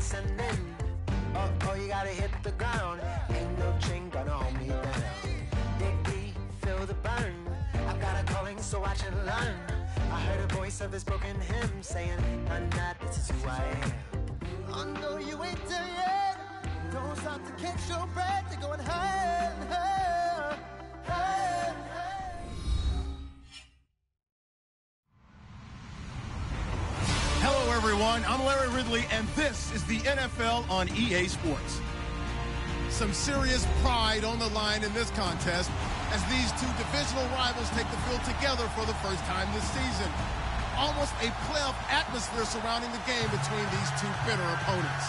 listening. Oh, you gotta hit the ground. Ain't no chain gonna hold me down. Dig deep, feel the burn. I've got a calling, so watch and learn. I heard a voice of this broken hymn saying, "None that this is who I am." I know you ain't there yet. Don't stop to catch your breath. You're going higher and higher, higher and higher. Hello, everyone. I'm Larry Ridley, and this is the NFL on EA Sports. Some serious pride on the line in this contest as these two divisional rivals take the field together for the first time this season. Almost a playoff atmosphere surrounding the game between these two bitter opponents.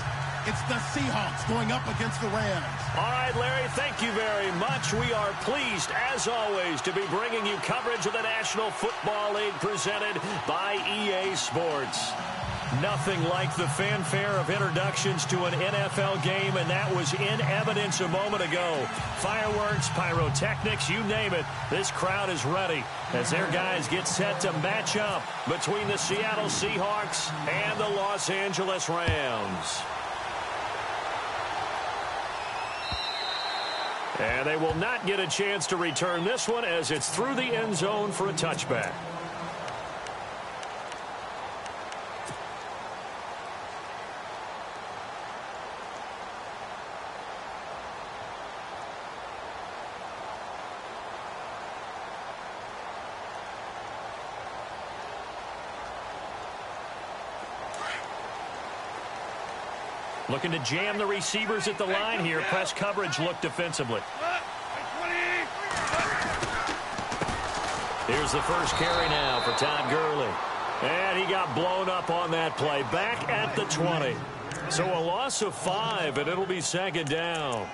It's the Seahawks going up against the Rams. All right, Larry, thank you very much. We are pleased, as always, to be bringing you coverage of the National Football League presented by EA Sports. Nothing like the fanfare of introductions to an NFL game, and that was in evidence a moment ago. Fireworks, pyrotechnics, you name it. This crowd is ready as their guys get set to match up between the Seattle Seahawks and the Los Angeles Rams. And they will not get a chance to return this one as it's through the end zone for a touchback. Looking to jam the receivers at the line here. Press coverage look defensively. Here's the first carry now for Todd Gurley. And he got blown up on that play. Back at the 20. So a loss of 5, and it'll be second down.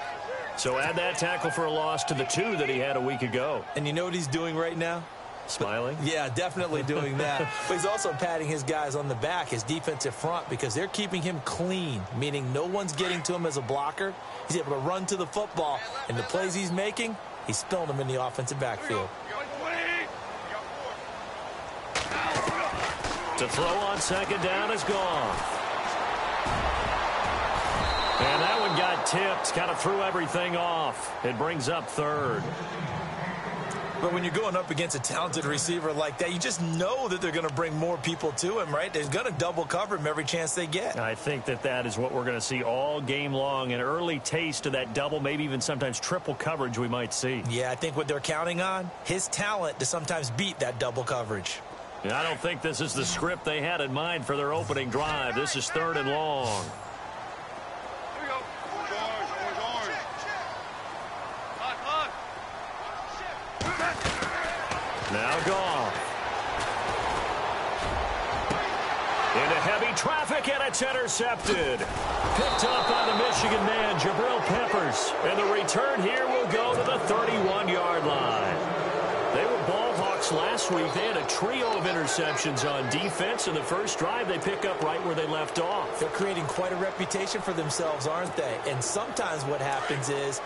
So add that tackle for a loss to the 2 that he had a week ago. And you know what he's doing right now? Smiling? Yeah, definitely doing that. But he's also patting his guys on the back, his defensive front, because they're keeping him clean, meaning no one's getting to him as a blocker. He's able to run to the football, and the plays he's making, he's spilling them in the offensive backfield. To throw on second down is gone. And that one got tipped, kind of threw everything off. It brings up third. But when you're going up against a talented receiver like that, you just know that they're going to bring more people to him, right? They're going to double cover him every chance they get. I think that is what we're going to see all game long, an early taste of that double, maybe even sometimes triple coverage we might see. Yeah, I think what they're counting on, his talent to sometimes beat that double coverage. And I don't think this is the script they had in mind for their opening drive. This is 3rd and long. Now Goff. Into heavy traffic, and it's intercepted. Picked up by the Michigan man, Jabril Peppers. And the return here will go to the 31-yard line. They were ball hawks last week. They had a trio of interceptions on defense. In the first drive, they pick up right where they left off. They're creating quite a reputation for themselves, aren't they? And sometimes what happens is,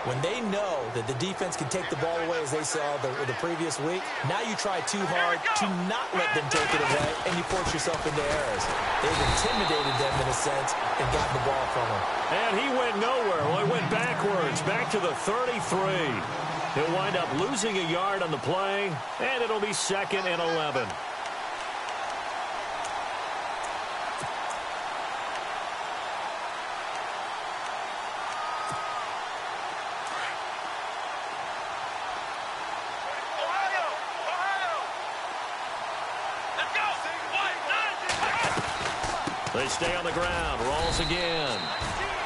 when they know that the defense can take the ball away, as they saw the previous week, now you try too hard to not let them take it away, and you force yourself into errors. They've intimidated them in a sense and gotten the ball from them. And he went nowhere. Well, he went backwards, back to the 33. He'll wind up losing a yard on the play, and it'll be 2nd and 11. They stay on the ground. Rolls again.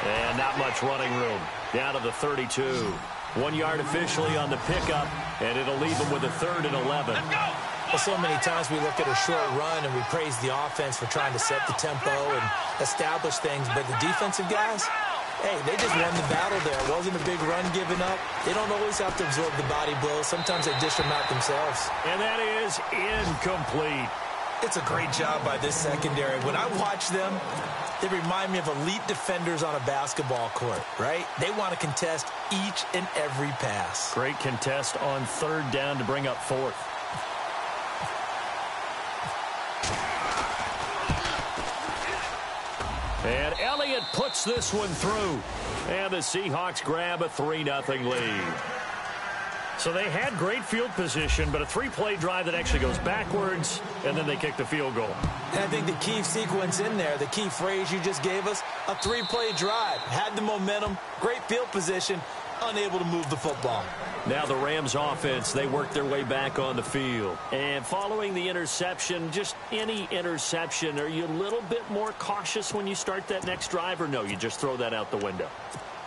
And not much running room. Down to the 32. 1 yard officially on the pickup, and it'll leave them with a 3rd and 11. Well, so many times we look at a short run and we praise the offense for trying to set the tempo and establish things, but the defensive guys, hey, they just won the battle there. It wasn't a big run given up. They don't always have to absorb the body blows. Sometimes they dish them out themselves. And that is incomplete. It's a great job by this secondary. When I watch them, they remind me of elite defenders on a basketball court, right? They want to contest each and every pass. Great contest on 3rd down to bring up 4th. And Elliott puts this one through. And the Seahawks grab a 3-0 lead. So they had great field position, but a 3-play drive that actually goes backwards, and then they kick the field goal. And I think the key sequence in there, the key phrase you just gave us, a 3-play drive. Had the momentum, great field position, unable to move the football. Now the Rams offense, they work their way back on the field. And following the interception, just any interception, are you a little bit more cautious when you start that next drive, or no, you just throw that out the window?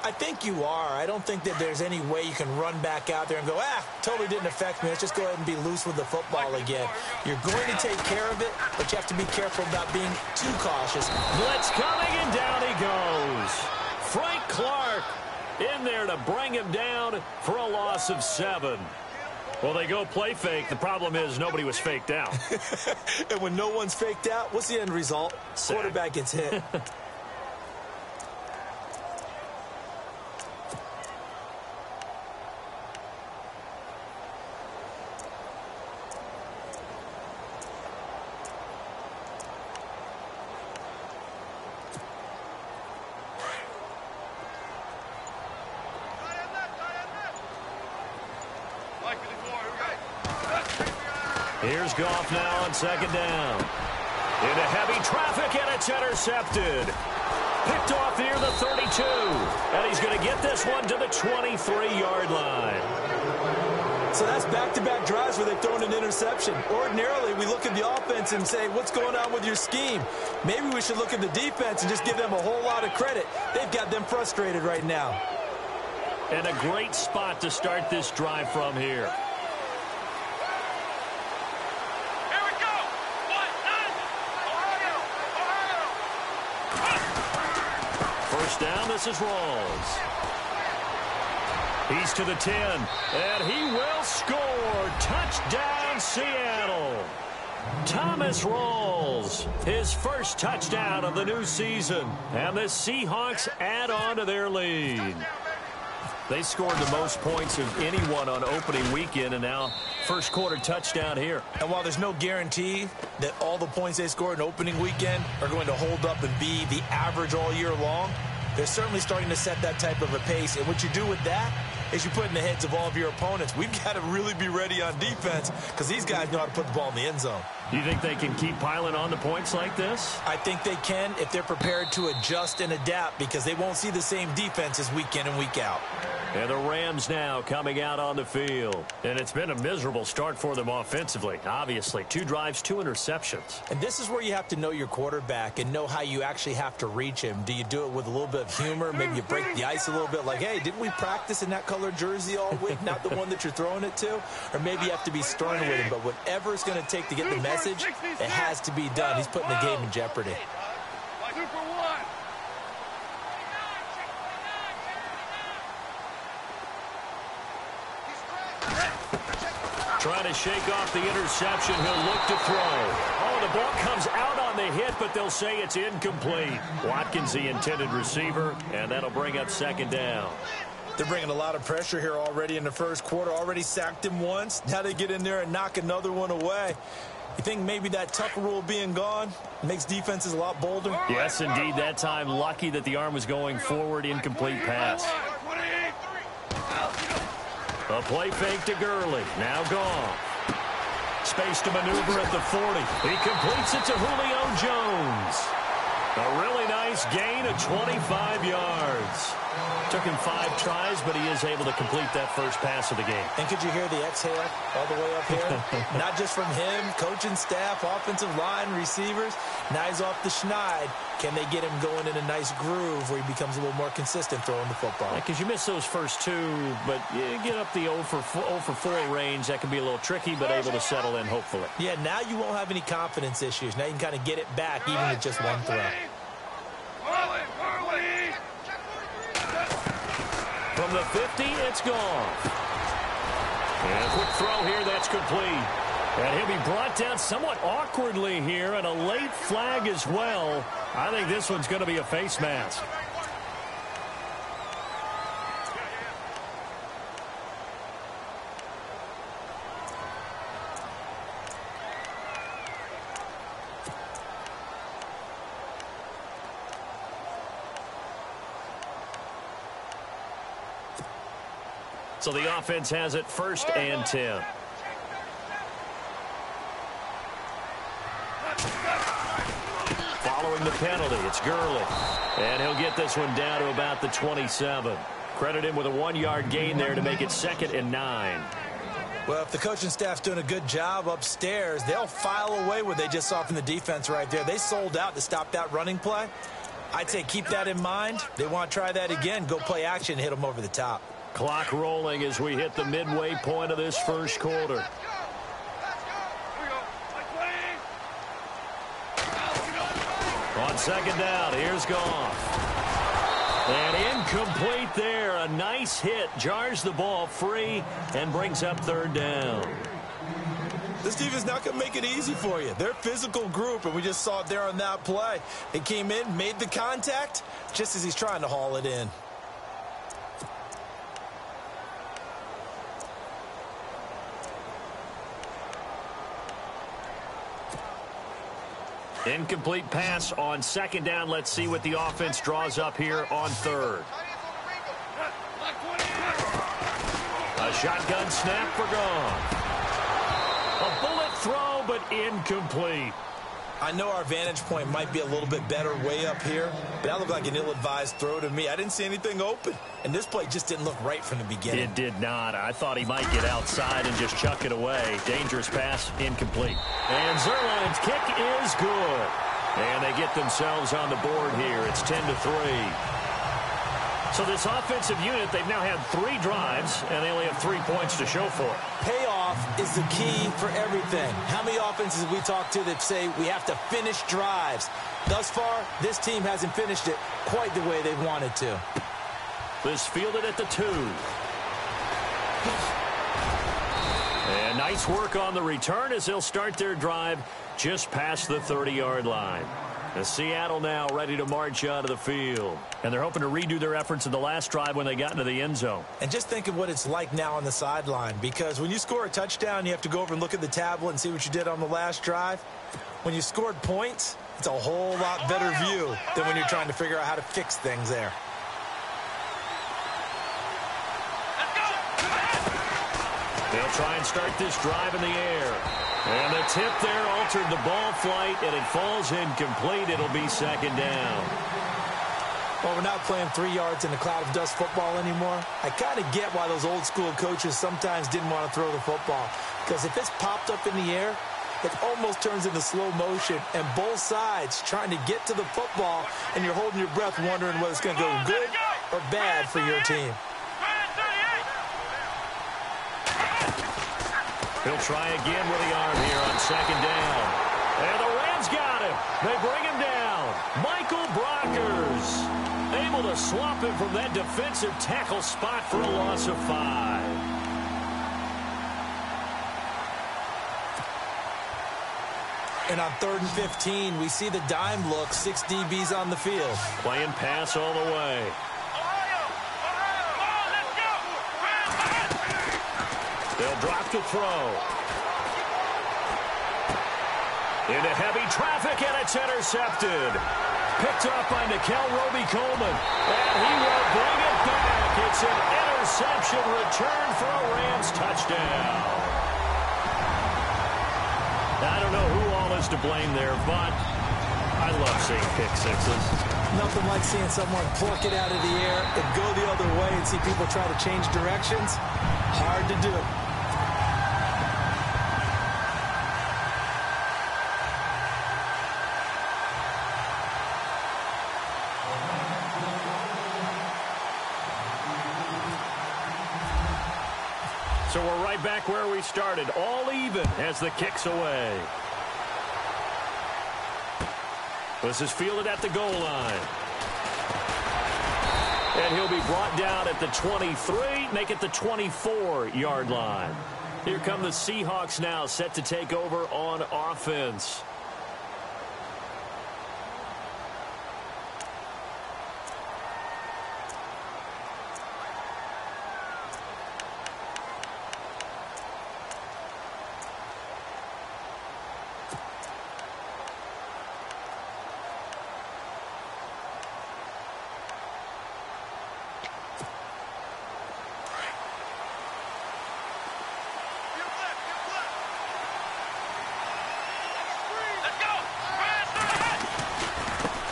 I think you are. I don't think that there's any way you can run back out there and go, totally didn't affect me. Let's just go ahead and be loose with the football again. You're going to take care of it, but you have to be careful about being too cautious. Blitz coming, and down he goes. Frank Clark in there to bring him down for a loss of 7. Well, they go play fake. The problem is nobody was faked out. And when no one's faked out, what's the end result? Sack. Quarterback gets hit. Here's Goff now on 2nd down. Into heavy traffic, and it's intercepted. Picked off near the 32. And he's going to get this one to the 23-yard line. So that's back-to-back drives where they've thrown an interception. Ordinarily, we look at the offense and say, what's going on with your scheme? Maybe we should look at the defense and just give them a whole lot of credit. They've got them frustrated right now. And a great spot to start this drive from here. First down, this is Rawls. He's to the 10, and he will score. Touchdown, Seattle. Thomas Rawls, his first touchdown of the new season. And the Seahawks add on to their lead. They scored the most points of anyone on opening weekend, and now first quarter touchdown here. And while there's no guarantee that all the points they scored in opening weekend are going to hold up and be the average all year long, they're certainly starting to set that type of a pace. And what you do with that is you put in the heads of all of your opponents, we've got to really be ready on defense because these guys know how to put the ball in the end zone. Do you think they can keep piling on the points like this? I think they can if they're prepared to adjust and adapt, because they won't see the same defenses week in and week out. And the Rams now coming out on the field. And it's been a miserable start for them offensively, obviously. 2 drives, 2 interceptions. And this is where you have to know your quarterback and know how you actually have to reach him. Do you do it with a little bit of humor? Maybe you break the ice a little bit, like, hey, didn't we practice in that colored jersey all week, not the one that you're throwing it to? Or maybe you have to be stern with him. But whatever it's going to take to get the message, it has to be done. He's putting the game in jeopardy. Trying to shake off the interception. He'll look to throw. Oh, the ball comes out on the hit, but they'll say it's incomplete. Watkins, the intended receiver, and that'll bring up 2nd down. They're bringing a lot of pressure here already in the first quarter. Already sacked him once. Now they get in there and knock another one away. You think maybe that Tucker rule being gone makes defenses a lot bolder? Yes, indeed. That time, lucky that the arm was going forward. Incomplete pass. A play fake to Gurley. Now gone. Space to maneuver at the 40. He completes it to Julio Jones. A really nice gain of 25 yards. Took him 5 tries, but he is able to complete that first pass of the game. And could you hear the exhale all the way up here? Not just from him, coaching staff, offensive line, receivers. Now he's off the schneid. Can they get him going in a nice groove where he becomes a little more consistent throwing the football? Because you miss those first 2, but you get up the 0 for 4 range. That can be a little tricky, but able to settle in, hopefully. Yeah, now you won't have any confidence issues. Now you can kind of get it back, even with just one throw. From the 50, it's gone. And a quick throw here, that's complete. And he'll be brought down somewhat awkwardly here, and a late flag as well. I think this one's going to be a face mask. So the offense has it 1st and 10. Following the penalty, it's Gurley. And he'll get this one down to about the 27. Credit him with a 1-yard gain there to make it 2nd and 9. Well, if the coaching staff's doing a good job upstairs, they'll file away what they just saw from the defense right there. They sold out to stop that running play. I'd say keep that in mind. They want to try that again. Go play action, hit them over the top. Clock rolling as we hit the midway point of this first quarter. On 2nd down, here's Goff. And incomplete there. A nice hit. Jars the ball free and brings up 3rd down. This defense not going to make it easy for you. They're a physical group, and we just saw it there on that play. They came in, made the contact, just as he's trying to haul it in. Incomplete pass on 2nd down. Let's see what the offense draws up here on 3rd. A shotgun snap for Goff. A bullet throw, but incomplete. I know our vantage point might be a little bit better way up here, but that looked like an ill-advised throw to me. I didn't see anything open, and this play just didn't look right from the beginning. It did not. I thought he might get outside and just chuck it away. Dangerous pass, incomplete. And Zerline's kick is good. And they get themselves on the board here. It's 10-3. So this offensive unit, they've now had 3 drives, and they only have 3 points to show for it. Payoff is the key for everything. How many offenses have we talked to that say we have to finish drives? Thus far, this team hasn't finished it quite the way they wanted to. This fielded at the 2. And nice work on the return as they'll start their drive just past the 30-yard line. And Seattle now ready to march out of the field. And they're hoping to redo their efforts in the last drive when they got into the end zone. And just think of what it's like now on the sideline, because when you score a touchdown, you have to go over and look at the tablet and see what you did on the last drive. When you scored points, it's a whole lot better view than when you're trying to figure out how to fix things there. They'll try and start this drive in the air. And the tip there altered the ball flight, and it falls incomplete. It'll be 2nd down. Well, we're not playing 3 yards in a cloud of dust football anymore. I kind of get why those old school coaches sometimes didn't want to throw the football. Because if it's popped up in the air, it almost turns into slow motion. And both sides trying to get to the football, and you're holding your breath wondering whether it's going to go good or bad for your team. He'll try again with the arm here on 2nd down. And the Rams got him. They bring him down. Michael Brockers able to swap him from that defensive tackle spot for a loss of 5. And on 3rd and 15, we see the dime look, 6 DBs on the field. Playing pass all the way. They'll drop to throw. Into heavy traffic, and it's intercepted. Picked up by Nickel Roby-Coleman. And he will bring it back. It's an interception return for a Rams touchdown. I don't know who all is to blame there, but I love seeing pick sixes. Nothing like seeing someone pluck it out of the air and go the other way and see people try to change directions. Hard to do. So we're right back where we started, all even as the kick's away. This is fielded at the goal line. And he'll be brought down at the 23, make it the 24-yard line. Here come the Seahawks now, set to take over on offense.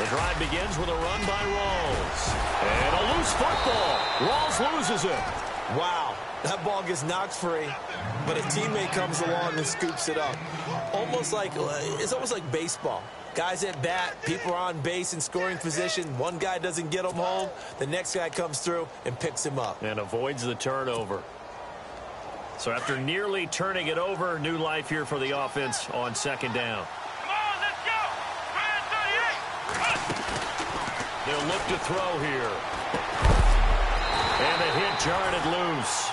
The drive begins with a run by Rawls. And a loose football. Rawls loses it. Wow, that ball gets knocked free, but a teammate comes along and scoops it up. It's almost like baseball. Guys at bat, people are on base in scoring position. One guy doesn't get him home. The next guy comes through and picks him up. And avoids the turnover. So after nearly turning it over, new life here for the offense on second down. Come on, let's go! They'll look to throw here. And the hit jarred it loose.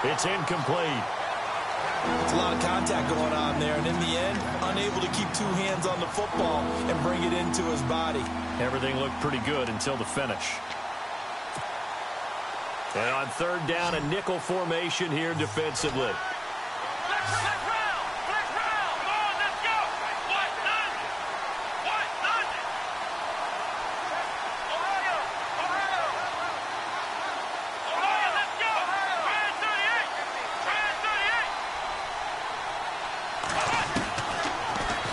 It's incomplete. It's a lot of contact going on there, and in the end, unable to keep two hands on the football and bring it into his body. Everything looked pretty good until the finish. And on third down, a nickel formation here defensively.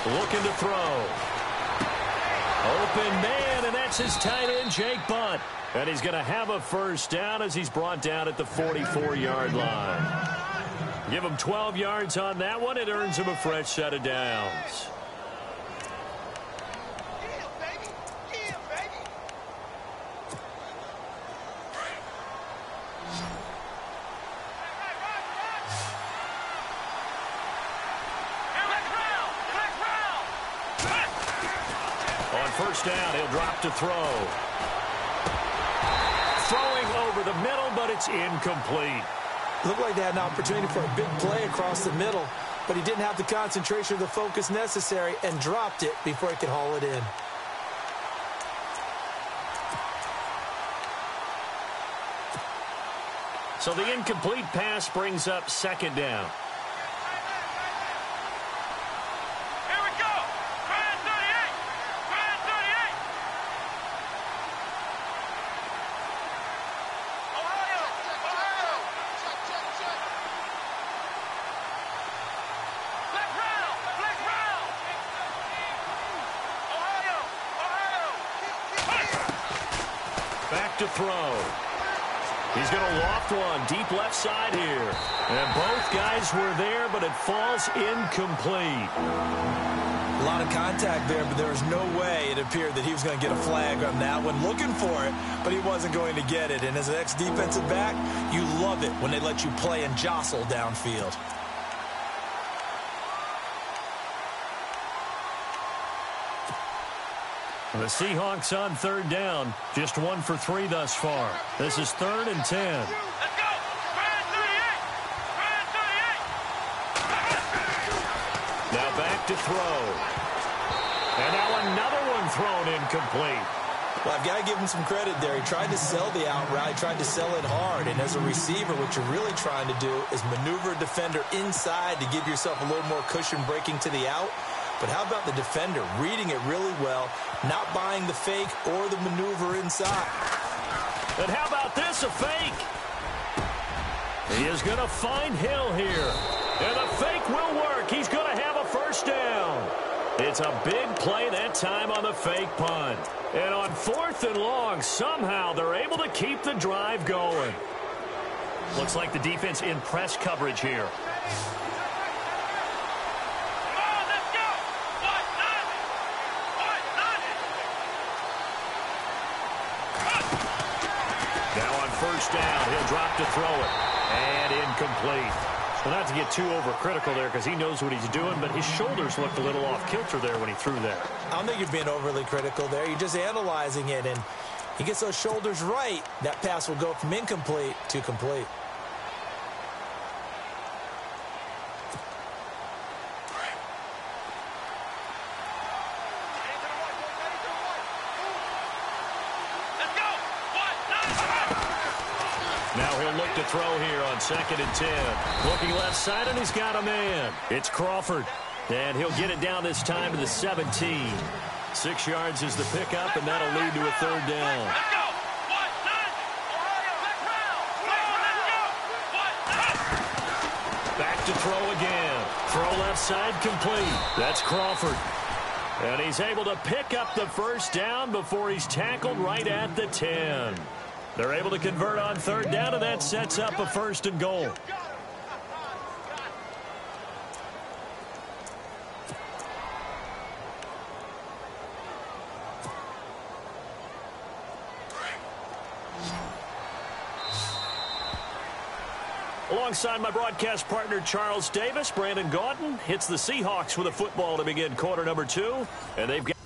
Looking to throw. Open man, and that's his tight end, Jake Butt. And he's going to have a first down as he's brought down at the 44-yard line. Give him 12 yards on that one. It earns him a fresh set of downs. First down, he'll drop to throw. Throwing over the middle, but it's incomplete. Looked like they had an opportunity for a big play across the middle, but he didn't have the concentration or the focus necessary and dropped it before he could haul it in. So the incomplete pass brings up second down. Back to throw. He's going to loft one deep left side here. And both guys were there, but it falls incomplete. A lot of contact there, but there was no way it appeared that he was going to get a flag on that one. Looking for it, but he wasn't going to get it. And as an ex-defensive back, you love it when they let you play and jostle downfield. The Seahawks on third down, just 1 for 3 thus far. This is 3rd and 10. Let's go! Brand 38! Now back to throw. And now another one thrown incomplete. Well, I've got to give him some credit there. He tried to sell the out route, tried to sell it hard. And as a receiver, what you're really trying to do is maneuver a defender inside to give yourself a little more cushion breaking to the out. But how about the defender reading it really well, not buying the fake or the maneuver inside? And how about this, a fake? He is going to find Hill here. And the fake will work. He's going to have a first down. It's a big play that time on the fake punt. And on 4th and long, somehow they're able to keep the drive going. Looks like the defense in press coverage here. First down, he'll drop to throw it, and incomplete. Well, not to get too overcritical there because he knows what he's doing, but his shoulders looked a little off kilter there when he threw that. I don't think you're being overly critical there. You're just analyzing it, and he gets those shoulders right. That pass will go from incomplete to complete. Look to throw here on 2nd and 10. Looking left side, and he's got a man. It's Crawford. And he'll get it down this time to the 17. 6 yards is the pickup, and that'll lead to a third down. Back to throw again. Throw left side complete. That's Crawford. And he's able to pick up the first down before he's tackled right at the 10. They're able to convert on third down, and that sets up a 1st and goal. Alongside my broadcast partner, Charles Davis, Brandon Gaudin hits the Seahawks with a football to begin quarter number 2. And they've got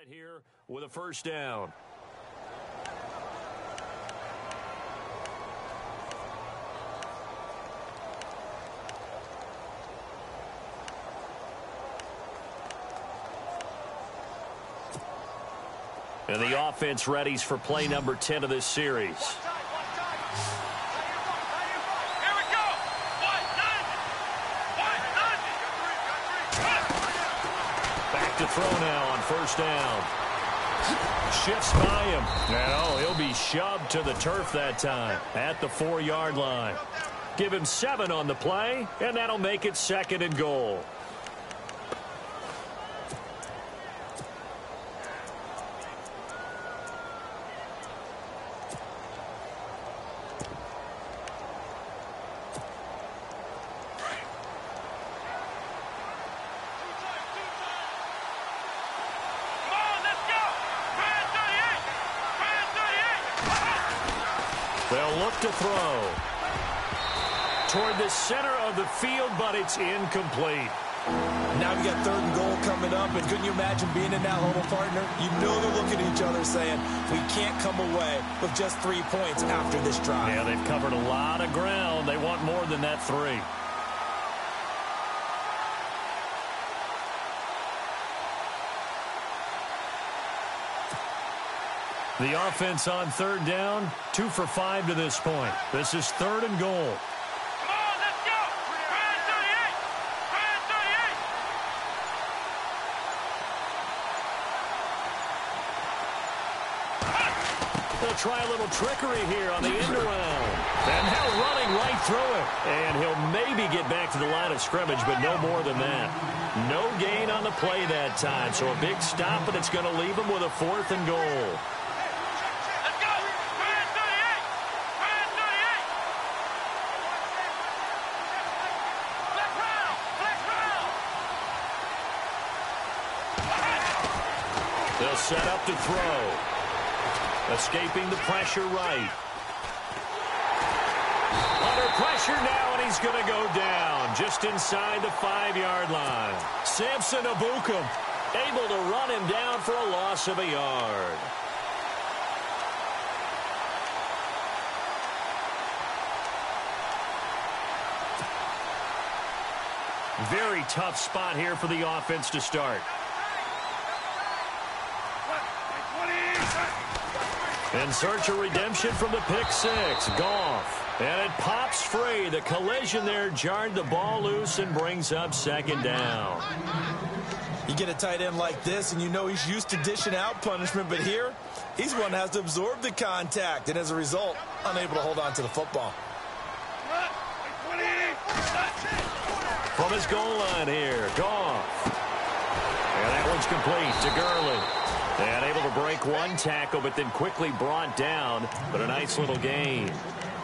it here with a first down. And the offense readies for play number 10 of this series. Back to throw now on first down. Shifts by him. And he'll be shoved to the turf that time at the 4-yard line. Give him 7 on the play, and that'll make it 2nd and goal. They'll look to throw toward the center of the field, but it's incomplete. Now we got 3rd and goal coming up, and couldn't you imagine being in that huddle, partner? You know they're looking at each other saying, we can't come away with just 3 points after this drive. Yeah, they've covered a lot of ground. They want more than that 3. The offense on third down, 2 for 5 to this point. This is 3rd and goal. Come on, let's go! Brand 38! Brand 38! They'll try a little trickery here on the end around. And now running right through it. And he'll maybe get back to the line of scrimmage, but no more than that. No gain on the play that time. So a big stop, but it's going to leave him with a 4th and goal. They'll set up to throw. Escaping the pressure right. Under pressure now, and he's going to go down just inside the 5-yard line. Samson Abukum able to run him down for a loss of a yard. Very tough spot here for the offense to start. In search of redemption from the pick 6. Goff. And it pops free. The collision there jarred the ball loose and brings up 2nd down. You get a tight end like this, and you know he's used to dishing out punishment, but here, he's one that has to absorb the contact, and as a result, unable to hold on to the football. From his goal line here, Goff. And that one's complete to Gurley. And able to break one tackle, but then quickly brought down. But a nice little gain.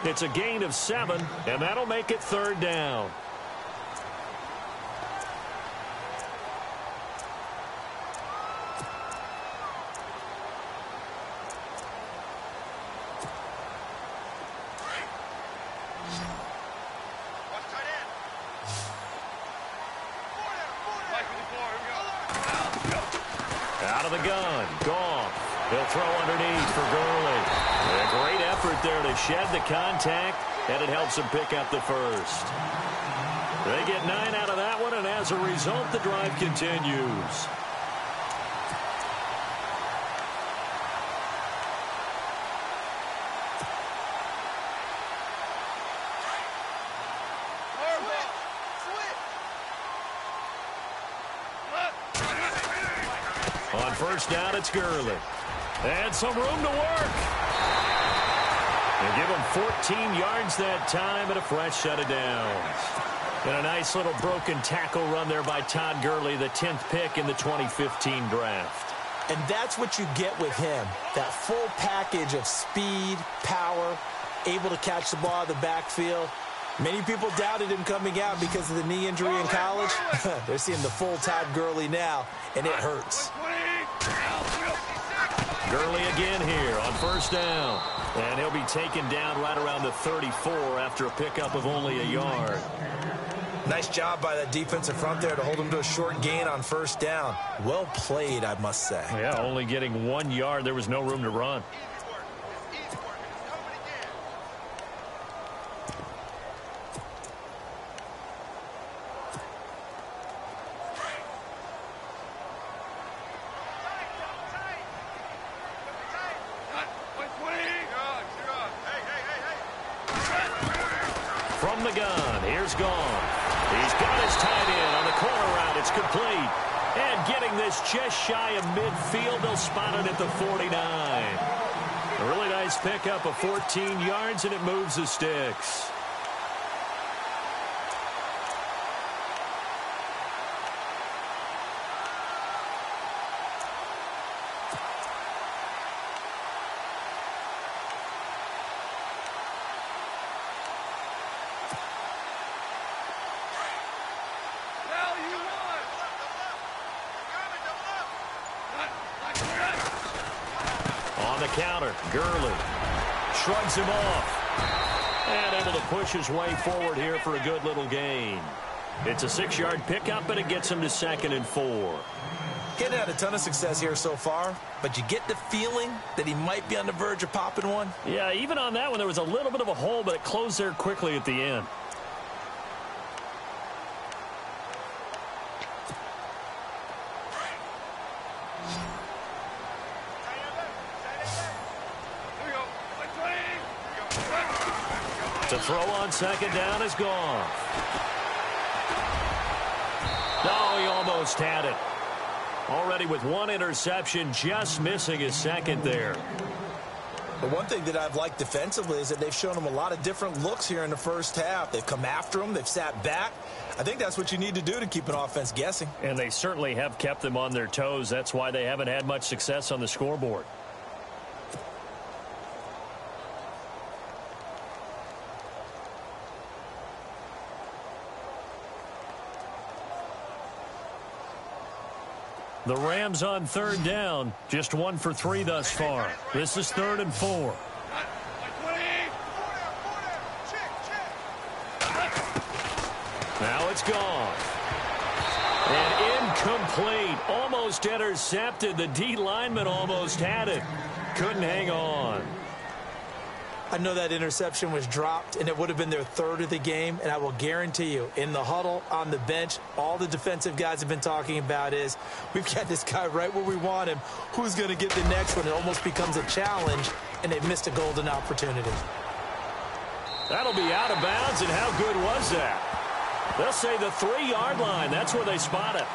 It's a gain of 7, and that'll make it 3rd down. Out of the gun, Goff. He'll throw underneath for Gurley. A great effort there to shed the contact, and it helps him pick up the 1st. They get 9 out of that one, and as a result, the drive continues. On first down, it's Gurley. And some room to work. They give him 14 yards that time and a fresh set of downs. And a nice little broken tackle run there by Todd Gurley, the 10th pick in the 2015 draft. And that's what you get with him, that full package of speed, power, able to catch the ball out of the backfield. Many people doubted him coming out because of the knee injury in college. They're seeing the full Todd Gurley now, and it hurts. Gurley again here on first down. And he'll be taken down right around the 34 after a pickup of only a yard. Nice job by that defensive front there to hold him to a short gain on first down. Well played, I must say. Yeah, only getting 1 yard. There was no room to run. From the gun, here's Gone. He's got his tight end on the corner route. It's complete. And getting this just shy of midfield, they'll spot it at the 49. A really nice pickup of 14 yards, and it moves the sticks. Counter, Gurley shrugs him off and able to push his way forward here for a good little gain. It's a 6-yard pickup, and it gets him to 2nd and 4. Getting had a ton of success here so far, but you get the feeling that he might be on the verge of popping one. Yeah, even on that one, there was a little bit of a hole, but it closed there quickly at the end. The throw on second down is gone. No, he almost had it. Already with 1 interception, just missing his second there. The one thing that I've liked defensively is that they've shown him a lot of different looks here in the first half. They've come after him. They've sat back. I think that's what you need to do to keep an offense guessing. And they certainly have kept them on their toes. That's why they haven't had much success on the scoreboard. The Rams on third down, just 1 for 3 thus far. This is 3rd and 4. Now it's gone. And incomplete. Almost intercepted. The D lineman almost had it. Couldn't hang on. I know that interception was dropped, and it would have been their 3rd of the game, and I will guarantee you, in the huddle, on the bench, all the defensive guys have been talking about is, we've got this guy right where we want him. Who's going to get the next one? It almost becomes a challenge, and they've missed a golden opportunity. That'll be out of bounds, and how good was that? They'll say the 3-yard line. That's where they spot it.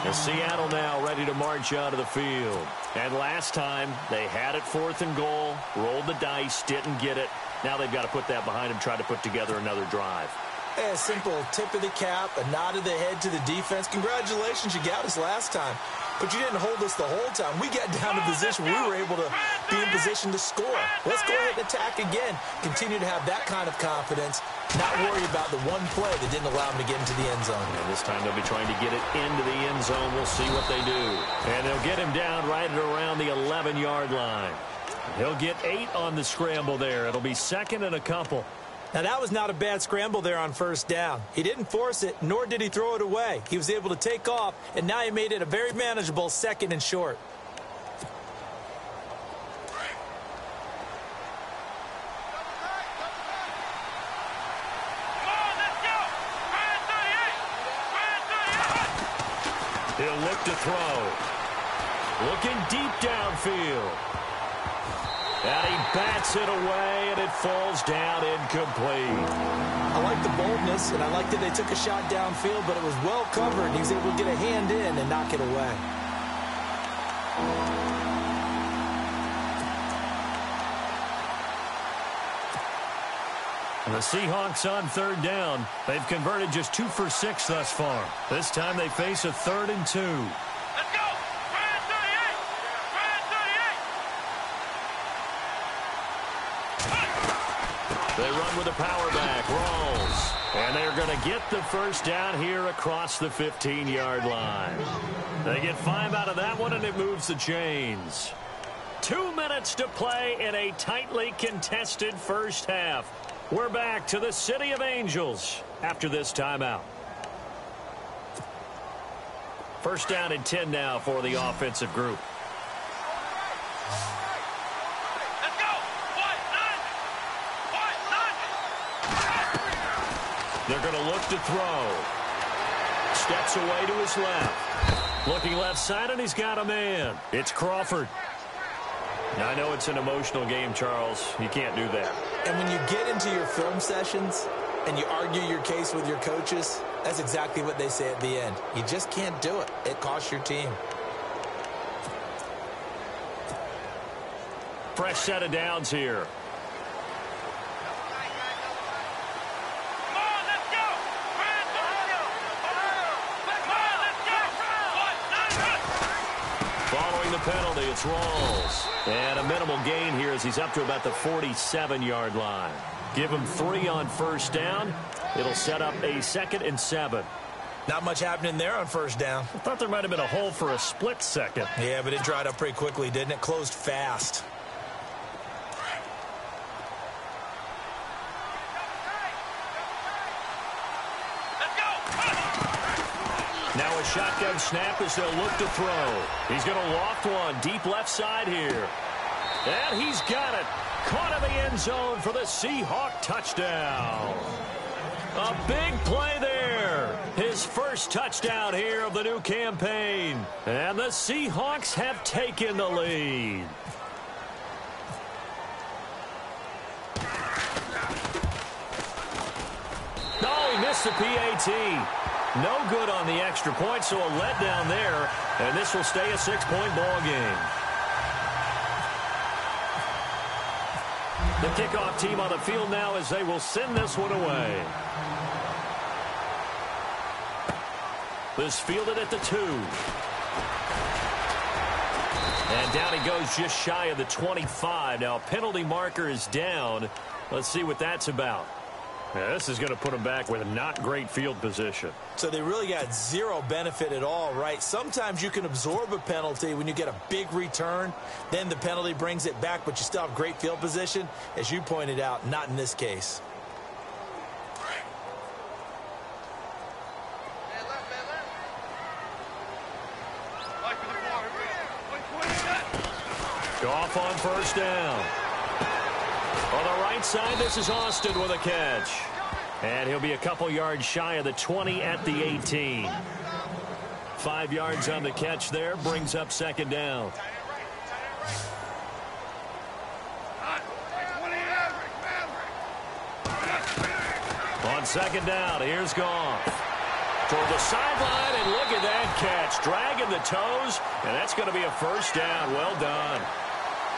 And Seattle now ready to march out of the field. And last time, they had it 4th and goal, rolled the dice, didn't get it. Now they've got to put that behind them, try to put together another drive. A simple tip of the cap, a nod of the head to the defense. Congratulations, you got us last time. But you didn't hold us the whole time. We got down to position. We were able to be in position to score. Let's go ahead and attack again. Continue to have that kind of confidence. Not worry about the one play that didn't allow them to get into the end zone. And this time they'll be trying to get it into the end zone. We'll see what they do. And they'll get him down right at around the 11-yard line. He'll get 8 on the scramble there. It'll be 2nd and a couple. Now, that was not a bad scramble there on first down. He didn't force it, nor did he throw it away. He was able to take off, and now he made it a very manageable 2nd and short. He'll look to throw. Looking deep downfield. And he bats it away, and it falls down incomplete. I like the boldness, and I like that they took a shot downfield, but it was well covered. He was able to get a hand in and knock it away. The Seahawks on third down. They've converted just 2 for 6 thus far. This time they face a 3rd and 2. Let's go! Ryan 38! Ryan 38! They run with a power back. Rolls. And they're going to get the first down here across the 15-yard line. They get 5 out of that one, and it moves the chains. 2 minutes to play in a tightly contested first half. We're back to the City of Angels after this timeout. First down and 10 now for the offensive group. Let's go! What? They're going to look to throw. Steps away to his left. Looking left side, and he's got a man. It's Crawford. Now, I know it's an emotional game, Charles. You can't do that. And when you get into your film sessions and you argue your case with your coaches, that's exactly what they say at the end. You just can't do it. It costs your team. Fresh set of downs here. Come on, let's go! Ryan 38! Following the penalty, it's Rawls. And a minimal gain here as he's up to about the 47-yard line. Give him 3 on first down. It'll set up a 2nd and 7. Not much happening there on first down. I thought there might have been a hole for a split second. Yeah, but it dried up pretty quickly, didn't it? Closed fast. Now a shotgun snap as they'll look to throw. He's going to loft one deep left side here. And he's got it. Caught in the end zone for the Seahawk touchdown. A big play there. His first touchdown here of the new campaign. And the Seahawks have taken the lead. Oh, he missed the PAT. No good on the extra point, so a letdown there. And this will stay a 6-point ball game. The kickoff team on the field now as they will send this one away. This fielded at the 2. And down he goes just shy of the 25. Now a penalty marker is down. Let's see what that's about. Yeah, this is going to put them back with a not great field position. So they really got zero benefit at all, right? Sometimes you can absorb a penalty when you get a big return. Then the penalty brings it back, but you still have great field position. As you pointed out, not in this case. Goff on first down. On the right side, this is Austin with a catch. And he'll be a couple yards shy of the 20 at the 18. 5 yards on the catch there, brings up second down. On second down, here's Goff. Toward the sideline, and look at that catch. Dragging the toes, and that's going to be a first down. Well done.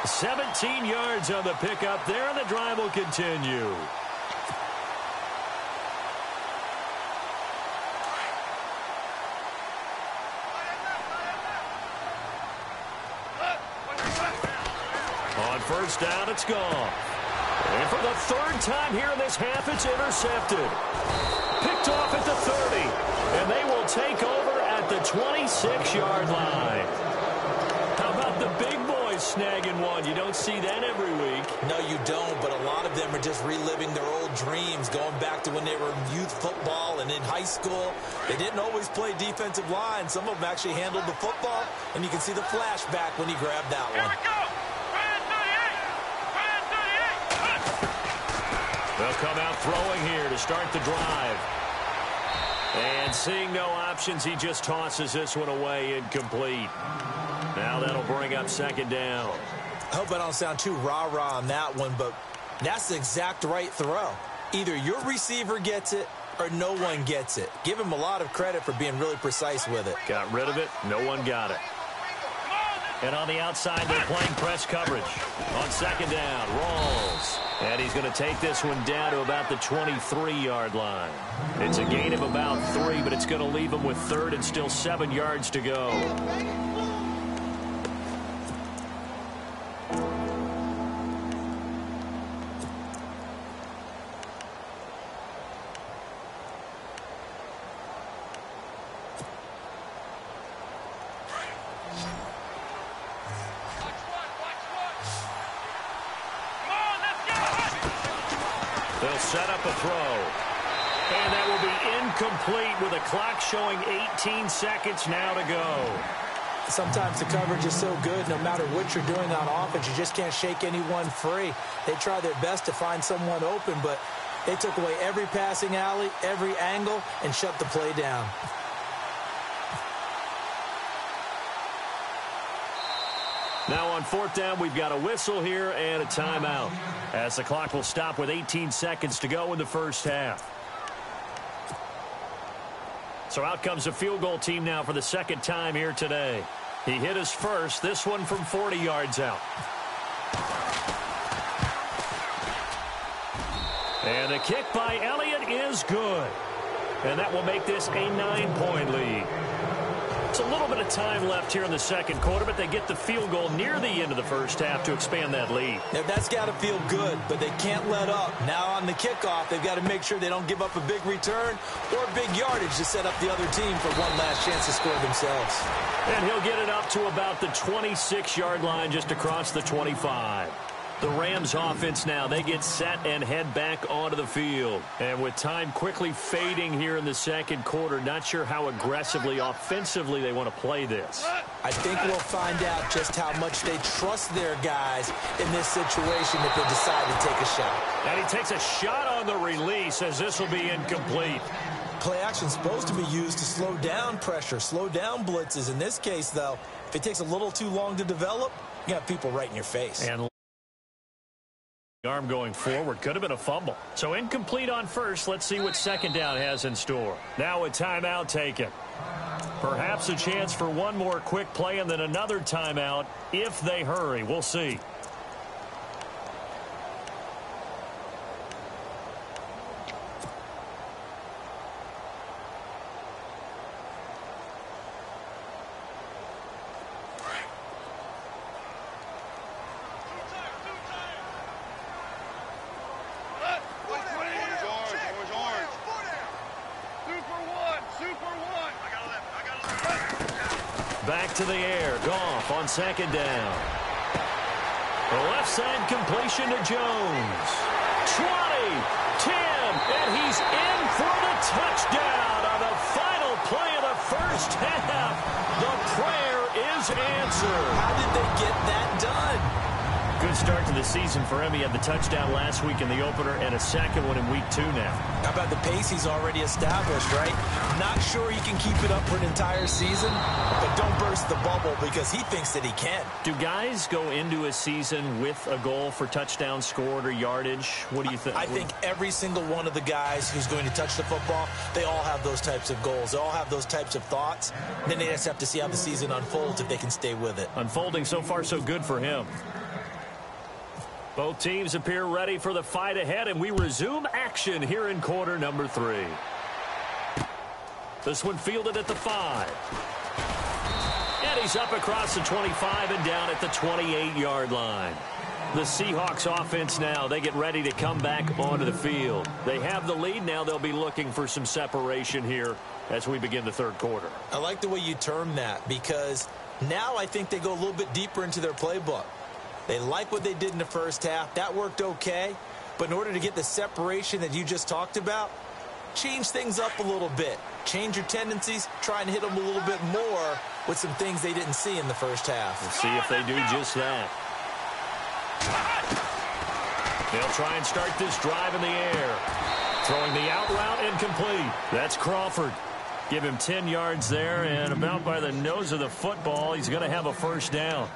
17 yards on the pickup there, and the drive will continue. On first down, it's Goff. And for the 3rd time here in this half, it's intercepted. Picked off at the 30, and they will take over at the 26-yard line. How about the big boys snagging one? You don't see that every week. No, you don't, but a lot of them are just reliving their old dreams, going back to when they were in youth football and in high school. They didn't always play defensive line. Some of them actually handled the football, and you can see the flashback when he grabbed that one. Here we go! Ryan 38! Ryan 38! They'll come out throwing here to start the drive. And seeing no options, he just tosses this one away incomplete. Now that'll bring up second down. I hope I don't sound too rah-rah on that one, but that's the exact right throw. Either your receiver gets it or no one gets it. Give him a lot of credit for being really precise with it. Got rid of it. No one got it. Come on, let's And on the outside, they're playing press coverage. On second down, rolls. And he's going to take this one down to about the 23-yard line. It's a gain of about 3, but it's going to leave him with third and still 7 yards to go. They'll set up a throw. And that will be incomplete with a clock showing 18 seconds now to go. Sometimes the coverage is so good, no matter what you're doing on offense, you just can't shake anyone free. They try their best to find someone open, but they took away every passing alley, every angle, and shut the play down. Now on fourth down, we've got a whistle here and a timeout, as the clock will stop with 18 seconds to go in the first half. So out comes the field goal team now for the second time here today. He hit his first, this one from 40 yards out. And the kick by Elliott is good. And that will make this a 9-point lead. It's a little bit of time left here in the second quarter, but they get the field goal near the end of the first half to expand that lead. Now, that's got to feel good, but they can't let up. Now on the kickoff, they've got to make sure they don't give up a big return or big yardage to set up the other team for one last chance to score themselves. And he'll get it up to about the 26-yard line, just across the 25. The Rams offense now, they get set and head back onto the field. And with time quickly fading here in the second quarter, not sure how aggressively, offensively they want to play this. I think we'll find out just how much they trust their guys in this situation if they decide to take a shot. And he takes a shot on the release as this will be incomplete. Play action is supposed to be used to slow down pressure, slow down blitzes. In this case, though, if it takes a little too long to develop, you got people right in your face. And arm going forward. Could have been a fumble. So incomplete on first. Let's see what second down has in store. Now a timeout taken. Perhaps a chance for one more quick play and then another timeout if they hurry. We'll see. Back to the air. Goff on second down. The left side completion to Jones. 20, 10, and he's in for the touchdown on the final play of the first half. The prayer is answered. How did they get that done? Good start to the season for him. He had the touchdown last week in the opener and a second one in week 2 now. How about the pace he's already established, right? Not sure he can keep it up for an entire season, but don't burst the bubble because he thinks that he can. Do guys go into a season with a goal for touchdown scored or yardage? What do you think? I think every single one of the guys who's going to touch the football, they all have those types of goals. They all have those types of thoughts. Then they just have to see how the season unfolds if they can stay with it. Unfolding so far so good for him. Both teams appear ready for the fight ahead, and we resume action here in quarter number 3. This one fielded at the 5. And he's up across the 25 and down at the 28-yard line. The Seahawks offense now, they get ready to come back onto the field. They have the lead. Now they'll be looking for some separation here as we begin the third quarter. I like the way you term that because now I think they go a little bit deeper into their playbook. They like what they did in the first half. That worked okay. But in order to get the separation that you just talked about, change things up a little bit. Change your tendencies. Try and hit them a little bit more with some things they didn't see in the first half. We'll see if they do just that. They'll try and start this drive in the air. Throwing the out route incomplete. That's Crawford. Give him 10 yards there, and about by the nose of the football, he's going to have a first down.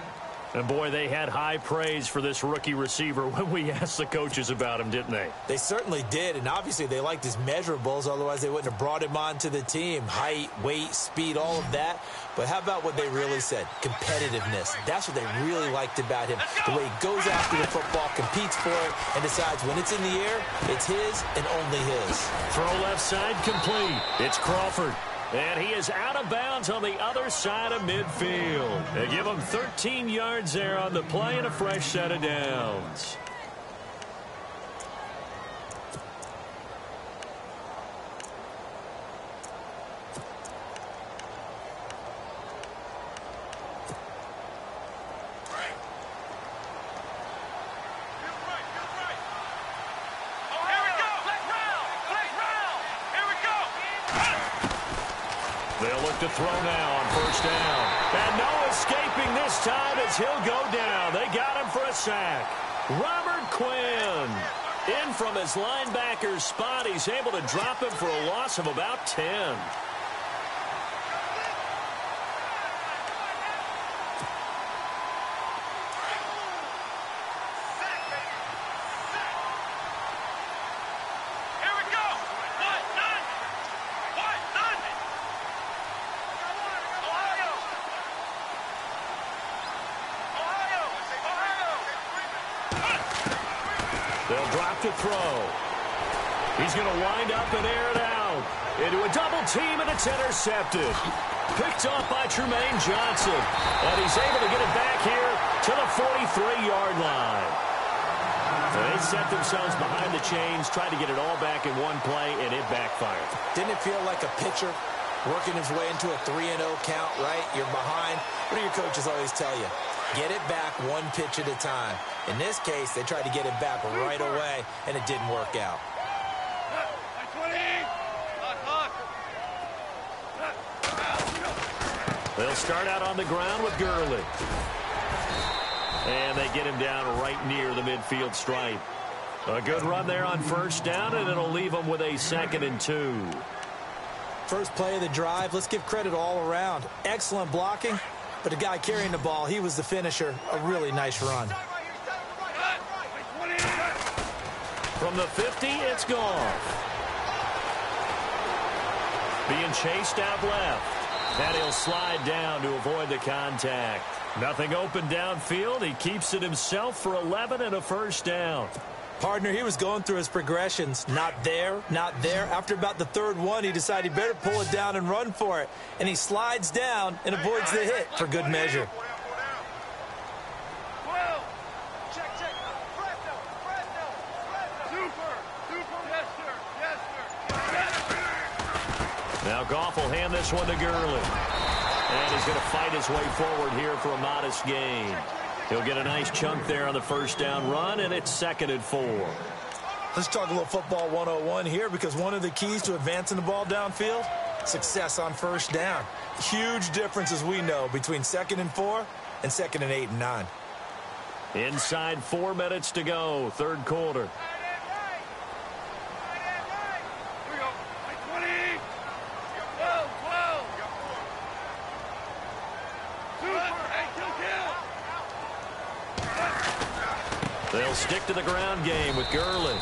And, boy, they had high praise for this rookie receiver when we asked the coaches about him, didn't they? They certainly did, and obviously they liked his measurables. Otherwise, they wouldn't have brought him onto the team. Height, weight, speed, all of that. But how about what they really said? Competitiveness. That's what they really liked about him. The way he goes after the football, competes for it, and decides when it's in the air, it's his and only his. Throw left side complete. It's Crawford. And he is out of bounds on the other side of midfield. They give him 13 yards there on the play and a fresh set of downs. They'll look to throw now on first down. And no escaping this time as he'll go down. They got him for a sack. Robert Quinn in from his linebacker spot. He's able to drop him for a loss of about 10. They'll drop to throw. He's going to wind up and air it out. Into a double team, and it's intercepted. Picked off by Tremaine Johnson. And he's able to get it back here to the 43-yard line. They set themselves behind the chains, tried to get it all back in one play, and it backfired. Didn't it feel like a pitcher working his way into a 3-0 count, right? You're behind. What do your coaches always tell you? Get it back one pitch at a time. In this case, they tried to get it back right away, and it didn't work out. They'll start out on the ground with Gurley. And they get him down right near the midfield stripe. A good run there on first down, and it'll leave them with a 2nd and 2. First play of the drive, let's give credit all around. Excellent blocking, but the guy carrying the ball, he was the finisher. A really nice run. From the 50, it's gone. Being chased out left. And he'll slide down to avoid the contact. Nothing open downfield. He keeps it himself for 11 and a first down. Partner, he was going through his progressions. Not there, not there. After about the third one, he decided he better pull it down and run for it. And he slides down and avoids the hit for good measure. Now Goff will hand this one to Gurley. And he's going to fight his way forward here for a modest gain. He'll get a nice chunk there on the first down run, and it's 2nd and 4. Let's talk a little football 101 here, because one of the keys to advancing the ball downfield, success on first down. Huge difference, as we know, between 2nd and 4 and 2nd and 8 and 9. Inside 4 minutes to go, third quarter. They'll stick to the ground game with Gurley.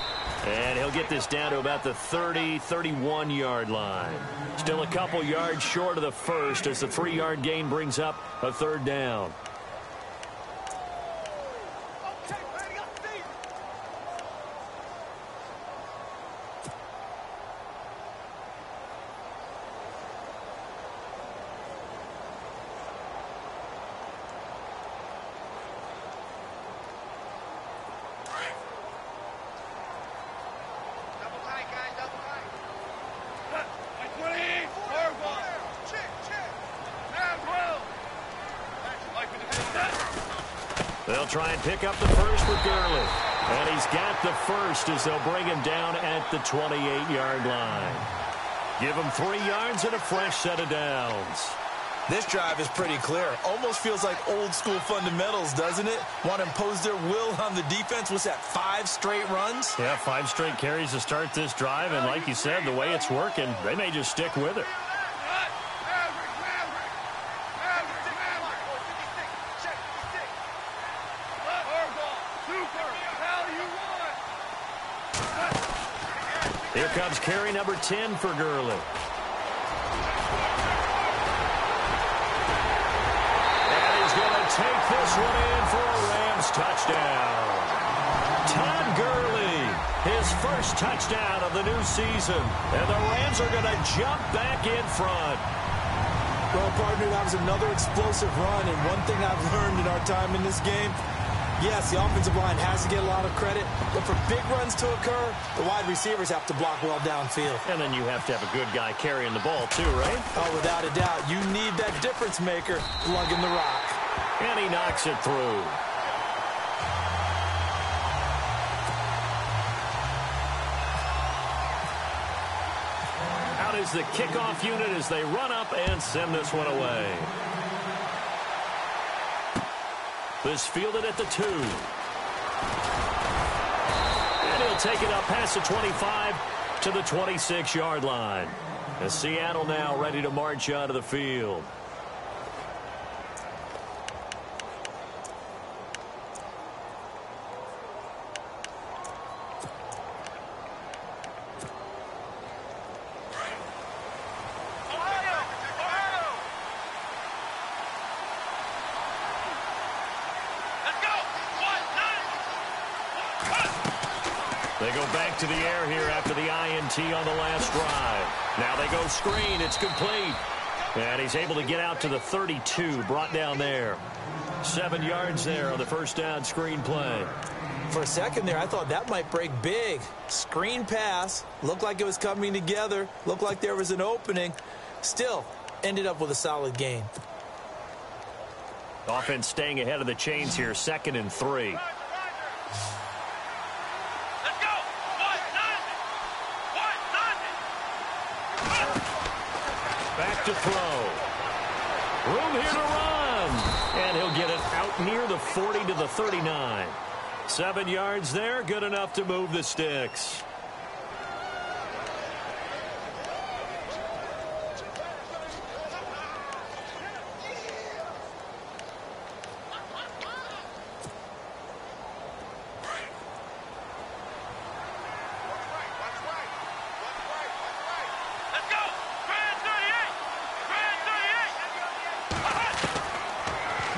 And he'll get this down to about the 30-31-yard line. Still a couple yards short of the first as the 3-yard gain brings up a third down. They'll try and pick up the first with Gurley. And he's got the first as they'll bring him down at the 28-yard line. Give him 3 yards and a fresh set of downs. This drive is pretty clear. Almost feels like old school fundamentals, doesn't it? Want to impose their will on the defense. What's that, 5 straight runs? Yeah, 5 straight carries to start this drive. And like you said, the way it's working, they may just stick with it. Here comes carry number 10 for Gurley. And he's going to take this one in for a Rams touchdown. Todd Gurley, his first touchdown of the new season. And the Rams are going to jump back in front. Well, partner, that was another explosive run. And one thing I've learned in our time in this game, yes, the offensive line has to get a lot of credit, but for big runs to occur, the wide receivers have to block well downfield. And then you have to have a good guy carrying the ball too, right? Oh, without a doubt. You need that difference maker lugging the rock. And he knocks it through. Out is the kickoff unit as they run up and send this one away. This fielded at the 2. And he'll take it up past the 25 to the 26-yard line. As Seattle now ready to march out of the field. They go back to the air here after the INT on the last drive. Now they go screen. It's complete. And he's able to get out to the 32, brought down there. 7 yards there on the first down screen play. For a second there, I thought that might break big. Screen pass. Looked like it was coming together. Looked like there was an opening. Still, ended up with a solid gain. Offense staying ahead of the chains here. 2nd and 3. Back to throw. Room here to run. And he'll get it out near the 40 to the 39. 7 yards there. Good enough to move the sticks.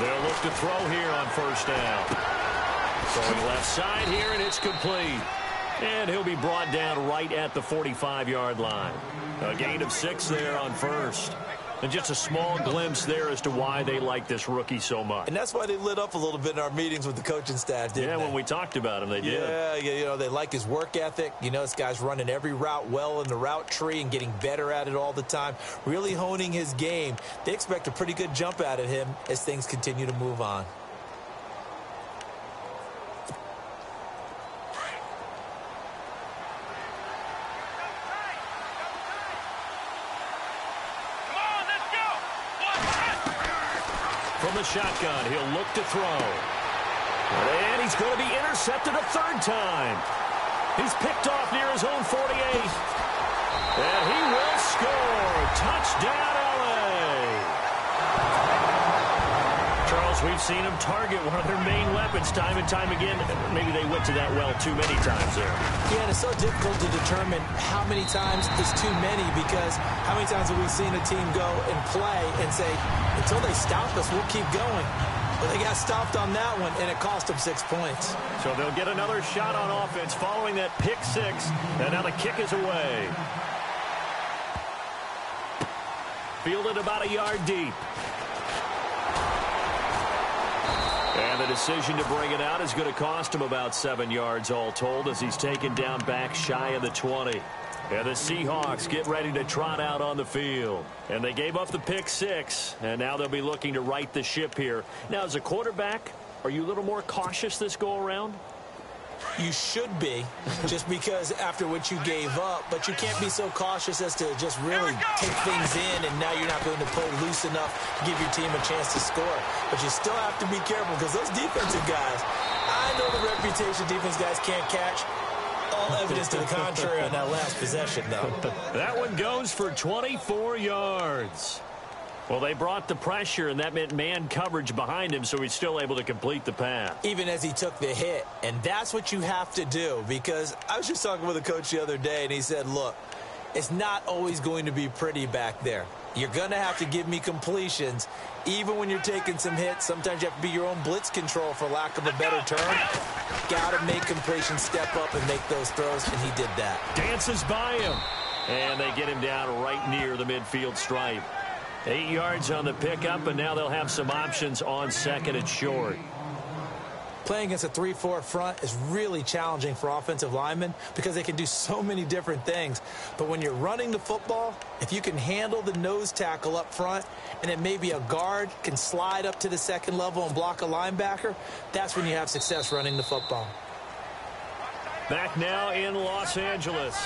They'll look to throw here on first down. Going left side here, and it's complete. And he'll be brought down right at the 45-yard line. A gain of 6 there on first. And just a small glimpse there as to why they like this rookie so much. And that's why they lit up a little bit in our meetings with the coaching staff, didn't they? Yeah, when we talked about him, they did. Yeah, you know, they like his work ethic. You know, this guy's running every route well in the route tree and getting better at it all the time, really honing his game. They expect a pretty good jump out of him as things continue to move on. From the shotgun, he'll look to throw. And he's going to be intercepted a 3rd time. He's picked off near his own 48. And he will score. Touchdown, LA. Charles, we've seen him target one of their main weapons time and time again. Maybe they went to that well too many times there. Yeah, and it's so difficult to determine how many times is too many, because how many times have we seen a team go and play and say, until they stop us, we'll keep going. But they got stopped on that one, and it cost them 6 points. So they'll get another shot on offense following that pick 6, and now the kick is away. Fielded about a yard deep. And the decision to bring it out is going to cost him about 7 yards all told, as he's taken down back shy of the 20. And the Seahawks get ready to trot out on the field. And they gave up the pick 6, and now they'll be looking to right the ship here. Now, as a quarterback, are you a little more cautious this go-around? You should be, just because after what you gave up, but you can't be so cautious as to just really take things in, and now you're not going to play loose enough to give your team a chance to score. But you still have to be careful, because those defensive guys, I know the reputation defense guys can't catch. All evidence to the contrary on that last possession, though. That one goes for 24 yards. Well, they brought the pressure, and that meant man coverage behind him, so he's still able to complete the pass. Even as he took the hit. And that's what you have to do, because I was just talking with a coach the other day, and he said, look, it's not always going to be pretty back there. You're going to have to give me completions. Even when you're taking some hits, sometimes you have to be your own blitz control, for lack of a better term. Got to make completions, step up, and make those throws, and he did that. Dances by him, and they get him down right near the midfield stripe. 8 yards on the pickup, and now they'll have some options on second and short. Playing against a 3-4 front is really challenging for offensive linemen because they can do so many different things. But when you're running the football, if you can handle the nose tackle up front, and then maybe a guard can slide up to the second level and block a linebacker, that's when you have success running the football. Back now in Los Angeles.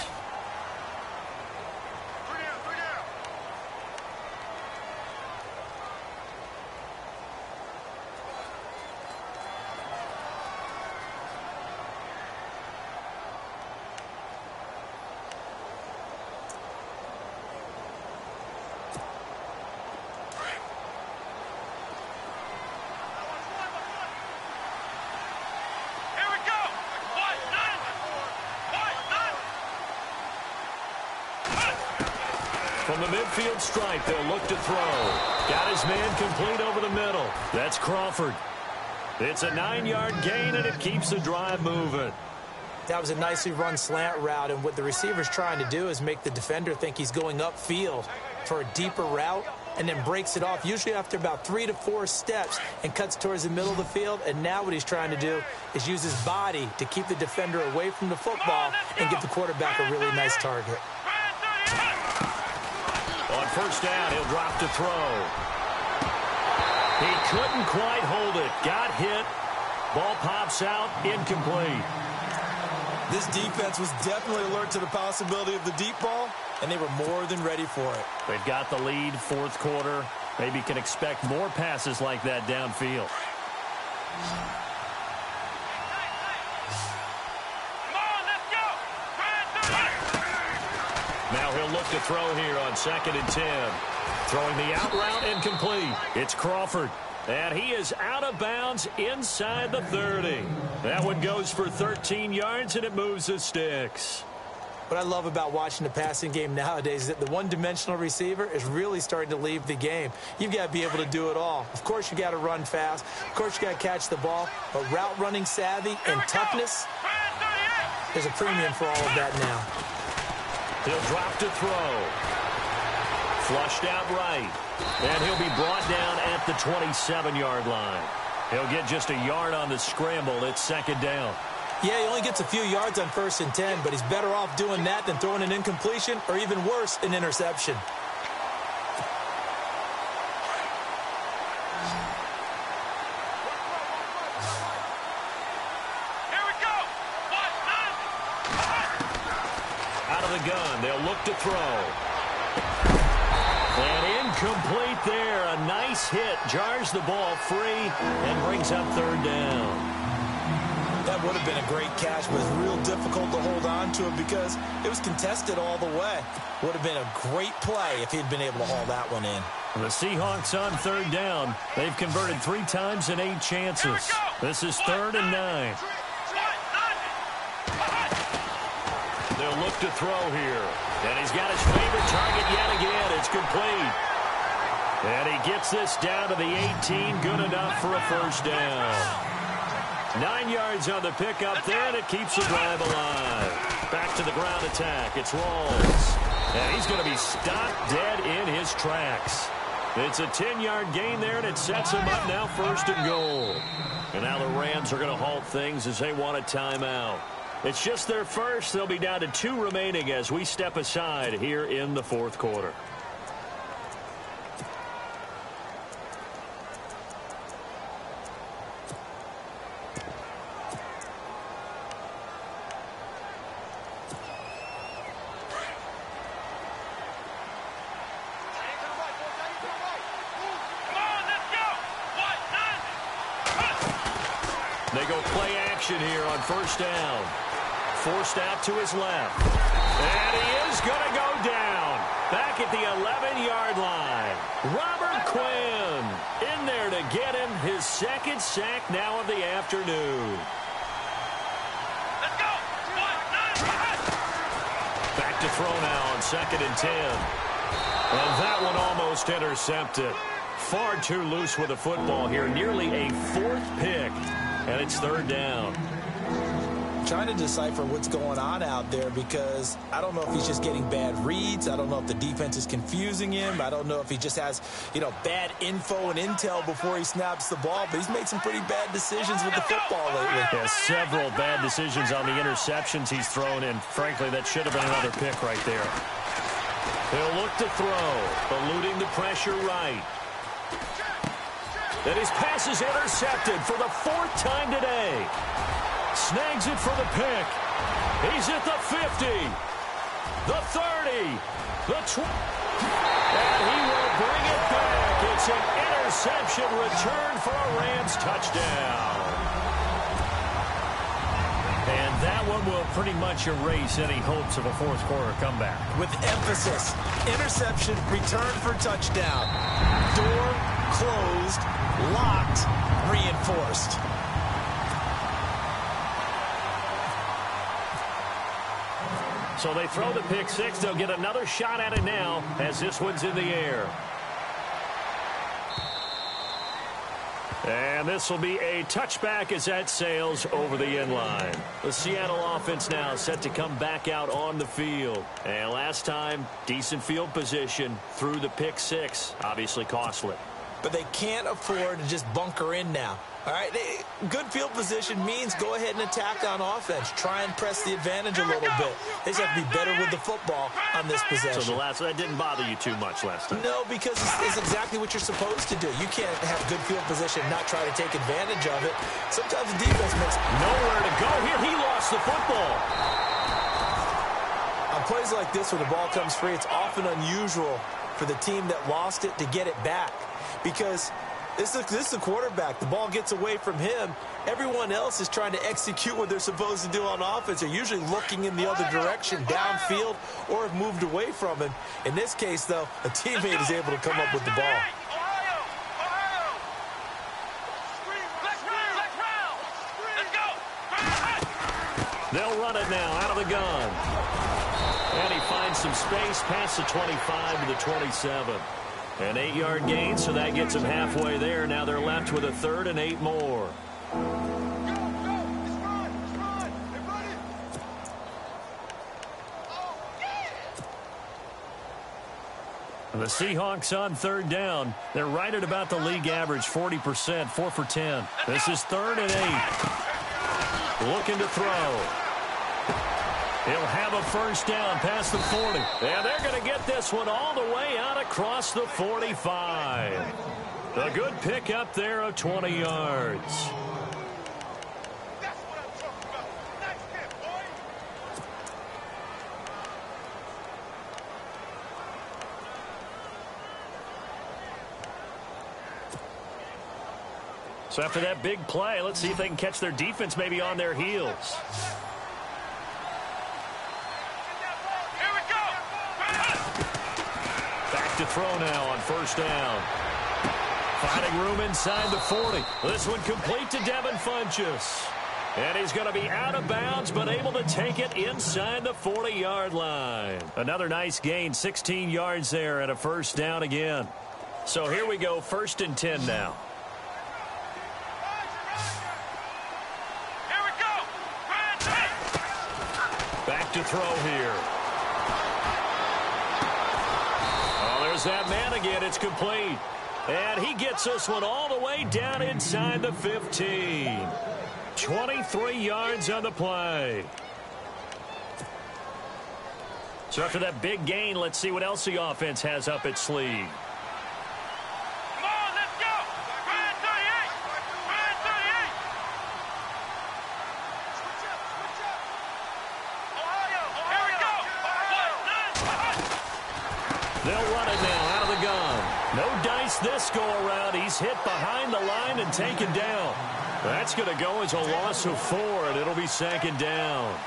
From the midfield stripe, they'll look to throw. Got his man complete over the middle. That's Crawford. It's a 9-yard gain, and it keeps the drive moving. That was a nicely run slant route, and what the receiver's trying to do is make the defender think he's going upfield for a deeper route, and then breaks it off, usually after about 3 to 4 steps, and cuts towards the middle of the field. And now what he's trying to do is use his body to keep the defender away from the football and give the quarterback a really nice target. On first down, he'll drop to throw. He couldn't quite hold it. Got hit. Ball pops out. Incomplete. This defense was definitely alert to the possibility of the deep ball, and they were more than ready for it. They've got the lead, fourth quarter. Maybe can expect more passes like that downfield. Now he'll look to throw here on 2nd and 10. Throwing the out route, incomplete. It's Crawford. And he is out of bounds inside the 30. That one goes for 13 yards, and it moves the sticks. What I love about watching the passing game nowadays is that the one-dimensional receiver is really starting to leave the game. You've got to be able to do it all. Of course, you got to run fast. Of course, you got to catch the ball. But route running savvy and toughness, there's a premium for all of that now. He'll drop to throw. Flushed out right. And he'll be brought down at the 27-yard line. He'll get just a yard on the scramble. It's 2nd down. Yeah, he only gets a few yards on 1st and 10, but he's better off doing that than throwing an incompletion or, even worse, an interception. Here we go. Out of the gun, they'll look to throw. And incomplete there. A nice hit. Jars the ball free and brings up 3rd down. That would have been a great catch, but it's real difficult to hold on to it because it was contested all the way. Would have been a great play if he'd been able to haul that one in. The Seahawks on 3rd down. They've converted 3 times in 8 chances. This is 3rd and 9. They'll look to throw here. And he's got his favorite target yet again. It's complete. And he gets this down to the 18. Good enough for a 1st down. 9 yards on the pickup there, and it keeps the drive alive. Back to the ground attack. It's Rawls. And he's going to be stopped dead in his tracks. It's a 10-yard gain there, and it sets him up now 1st and goal. And now the Rams are going to halt things as they want a timeout. It's just their first. They'll be down to 2 remaining as we step aside here in the 4th quarter. They go play action here on 1st down. Forced out to his left. And he is going to go down. Back at the 11-yard line. Robert Quinn in there to get him his second sack now of the afternoon. Let's go. Back to throw now on 2nd and 10. And that one almost intercepted. Far too loose with the football here. Nearly a 4th pick. And it's 3rd down. Trying to decipher what's going on out there because I don't know if he's just getting bad reads. I don't know if the defense is confusing him. I don't know if he just has, bad info and intel before he snaps the ball. But he's made some pretty bad decisions with the football lately. Yeah, several bad decisions on the interceptions he's thrown in. Frankly, that should have been another pick right there. He'll look to throw, eluding the pressure right. And his pass is intercepted for the 4th time today. Snags it for the pick. He's at the 50, the 30, the 20. And he will bring it back. It's an interception return for a Rams touchdown. And that one will pretty much erase any hopes of a 4th quarter comeback. With emphasis, interception, return for touchdown. Door closed, locked, reinforced. So they throw the pick 6. They'll get another shot at it now as this one's in the air. And this will be a touchback as that sails over the end line. The Seattle offense now set to come back out on the field. And last time, decent field position through the pick 6. Obviously costly. But they can't afford to just bunker in now. All right, good field position means go ahead and attack on offense. Try and press the advantage a little bit. They just have to be better with the football on this possession. So that didn't bother you too much last time? No, because it's exactly what you're supposed to do. You can't have good field position and not try to take advantage of it. Sometimes the defense makes nowhere to go here. He lost the football. On plays like this where the ball comes free, it's often unusual for the team that lost it to get it back because this is the quarterback. The ball gets away from him. Everyone else is trying to execute what they're supposed to do on offense. They're usually looking in the other direction, downfield, or have moved away from him. In this case, though, a teammate is able to come up with the ball. They'll run it now out of the gun. And he finds some space past the 25 to the 27. An 8-yard gain, so that gets them halfway there. Now they're left with a 3rd and 8 more. The Seahawks on 3rd down. They're right at about the league average, 40%, 4 for 10. This is 3rd and 8. Looking to throw. He'll have a first down past the 40. And they're going to get this one all the way out across the 45. A good pick up there of 20 yards. So after that big play, let's see if they can catch their defense maybe on their heels. To throw now on first down. Finding room inside the 40. This one complete to Devin Funchess. And he's going to be out of bounds, but able to take it inside the 40-yard line. Another nice gain, 16 yards there and a first down again. So here we go, 1st and 10 now. Here we go. Back to throw here. That man again, it's complete. And he gets this one all the way down inside the 15. 23 yards on the play. So after that big gain, let's see what else the offense has up its sleeve. Come on, let's go. 38. 38. Ohio, here we go. They'll run it now out of the gun. No dice this go-around. He's hit behind the line and taken down. That's going to go as a loss of 4, and it'll be 2nd down.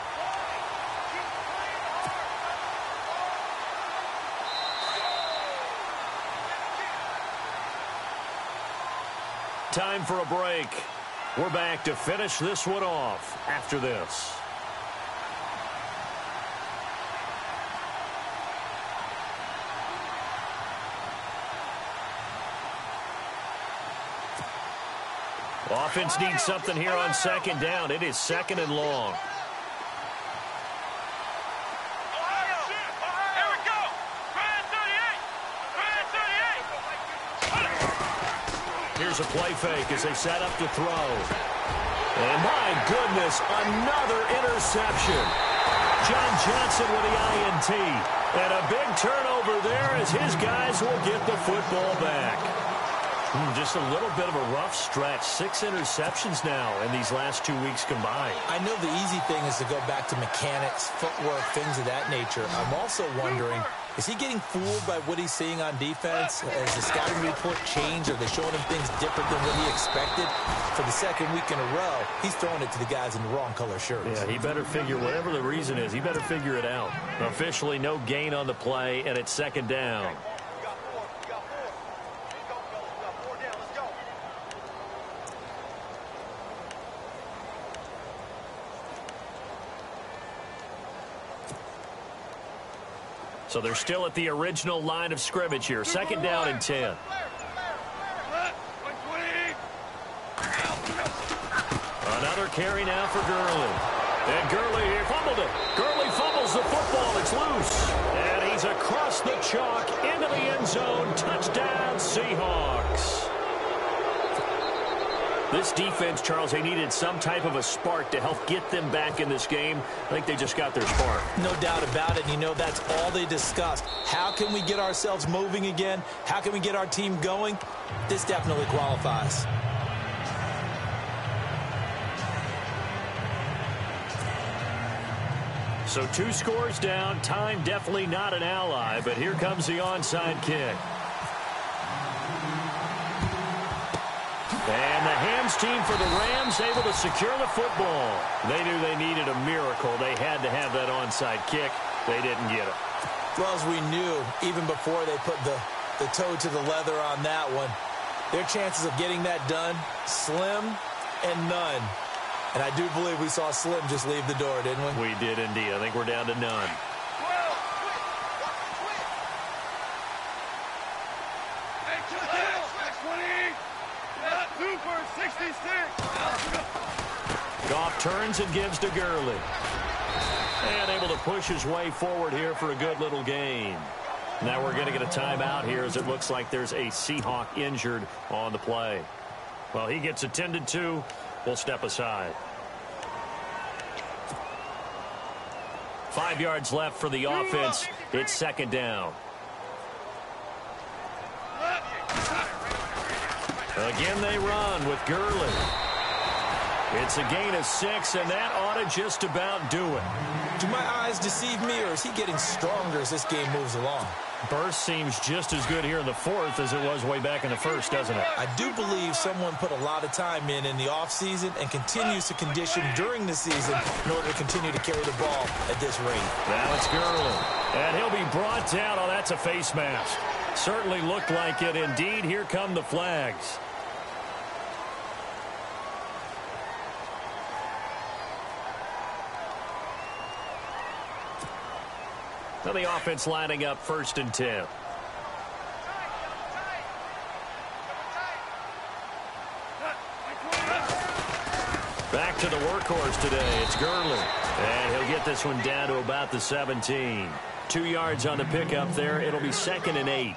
Time for a break. We're back to finish this one off after this. Offense needs something here on second down. It is second and long. Here's a play fake as they set up to throw. And my goodness, another interception. John Johnson with the INT. And a big turnover there as his guys will get the football back. Just a little bit of a rough stretch. 6 interceptions now in these last 2 weeks combined. I know the easy thing is to go back to mechanics, footwork, things of that nature. I'm also wondering, is he getting fooled by what he's seeing on defense? Has the scouting report changed? Are they showing him things different than what he expected? For the second week in a row, he's throwing it to the guys in the wrong color shirts. Yeah, he better figure, whatever the reason is, he better figure it out. Officially, no gain on the play, and it's second down. So they're still at the original line of scrimmage here. Second down and 10. Another carry now for Gurley. And Gurley here fumbled it. Gurley fumbles the football. It's loose. And he's across the chalk into the end zone. Touchdown, Seahawks. This defense, Charles, they needed some type of a spark to help get them back in this game. I think they just got their spark. No doubt about it. You know, that's all they discussed. How can we get ourselves moving again? How can we get our team going? This definitely qualifies. So 2 scores down. Time definitely not an ally, but here comes the onside kick. And the Hams team for the Rams able to secure the football. They knew they needed a miracle. They had to have that onside kick. They didn't get it. Well, as we knew, even before they put the toe to the leather on that one, their chances of getting that done, slim and none. And I do believe we saw Slim just leave the door, didn't we? We did indeed. I think we're down to none. Goff turns and gives to Gurley. And able to push his way forward here for a good little gain. Now we're going to get a timeout here as it looks like there's a Seahawk injured on the play. Well, he gets attended to. We'll step aside. 5 yards left for the offense. It's second down. Again, they run with Gurley. It's a gain of 6, and that ought to just about do it. Do my eyes deceive me, or is he getting stronger as this game moves along? Burst seems just as good here in the 4th as it was way back in the 1st, doesn't it? I do believe someone put a lot of time in the offseason and continues to condition during the season in order to continue to carry the ball at this rate. Now it's Gurley. And he'll be brought down. Oh, that's a face mask. Certainly looked like it. Indeed, here come the flags. Now the offense lining up 1st and 10. Back to the workhorse today. It's Gurley. And he'll get this one down to about the 17. 2 yards on the pickup there. It'll be 2nd and 8.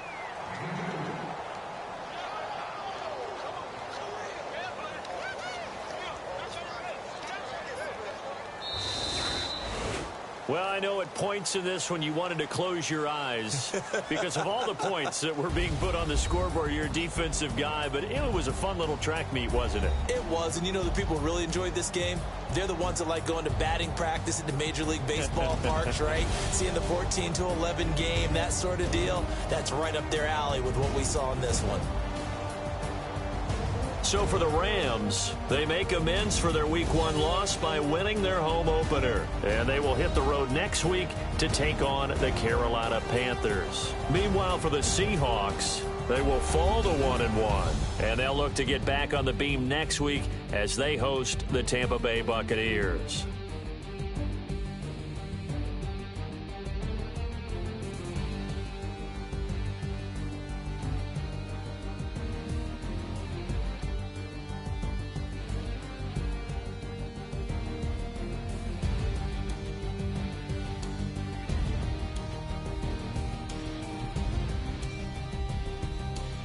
Well, I know at points in this when you wanted to close your eyes because of all the points that were being put on the scoreboard. You're a defensive guy, but it was a fun little track meet, wasn't it? It was, and you know the people really enjoyed this game? They're the ones that like going to batting practice at the Major League Baseball parks, right? Seeing the 14-11 game, that sort of deal. That's right up their alley with what we saw in this one. So for the Rams, they make amends for their Week 1 loss by winning their home opener. And they will hit the road next week to take on the Carolina Panthers. Meanwhile, for the Seahawks, They will fall to 1-1, and they'll look to get back on the beam next week as they host the Tampa Bay Buccaneers.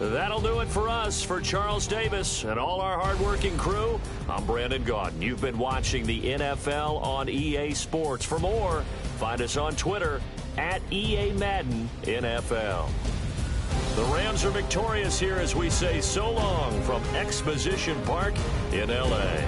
That'll do it for us. For Charles Davis and all our hardworking crew, I'm Brandon Gaudin. You've been watching the NFL on EA Sports. For more, find us on Twitter at EA Madden NFL. The Rams are victorious here as we say so long from Exposition Park in L.A.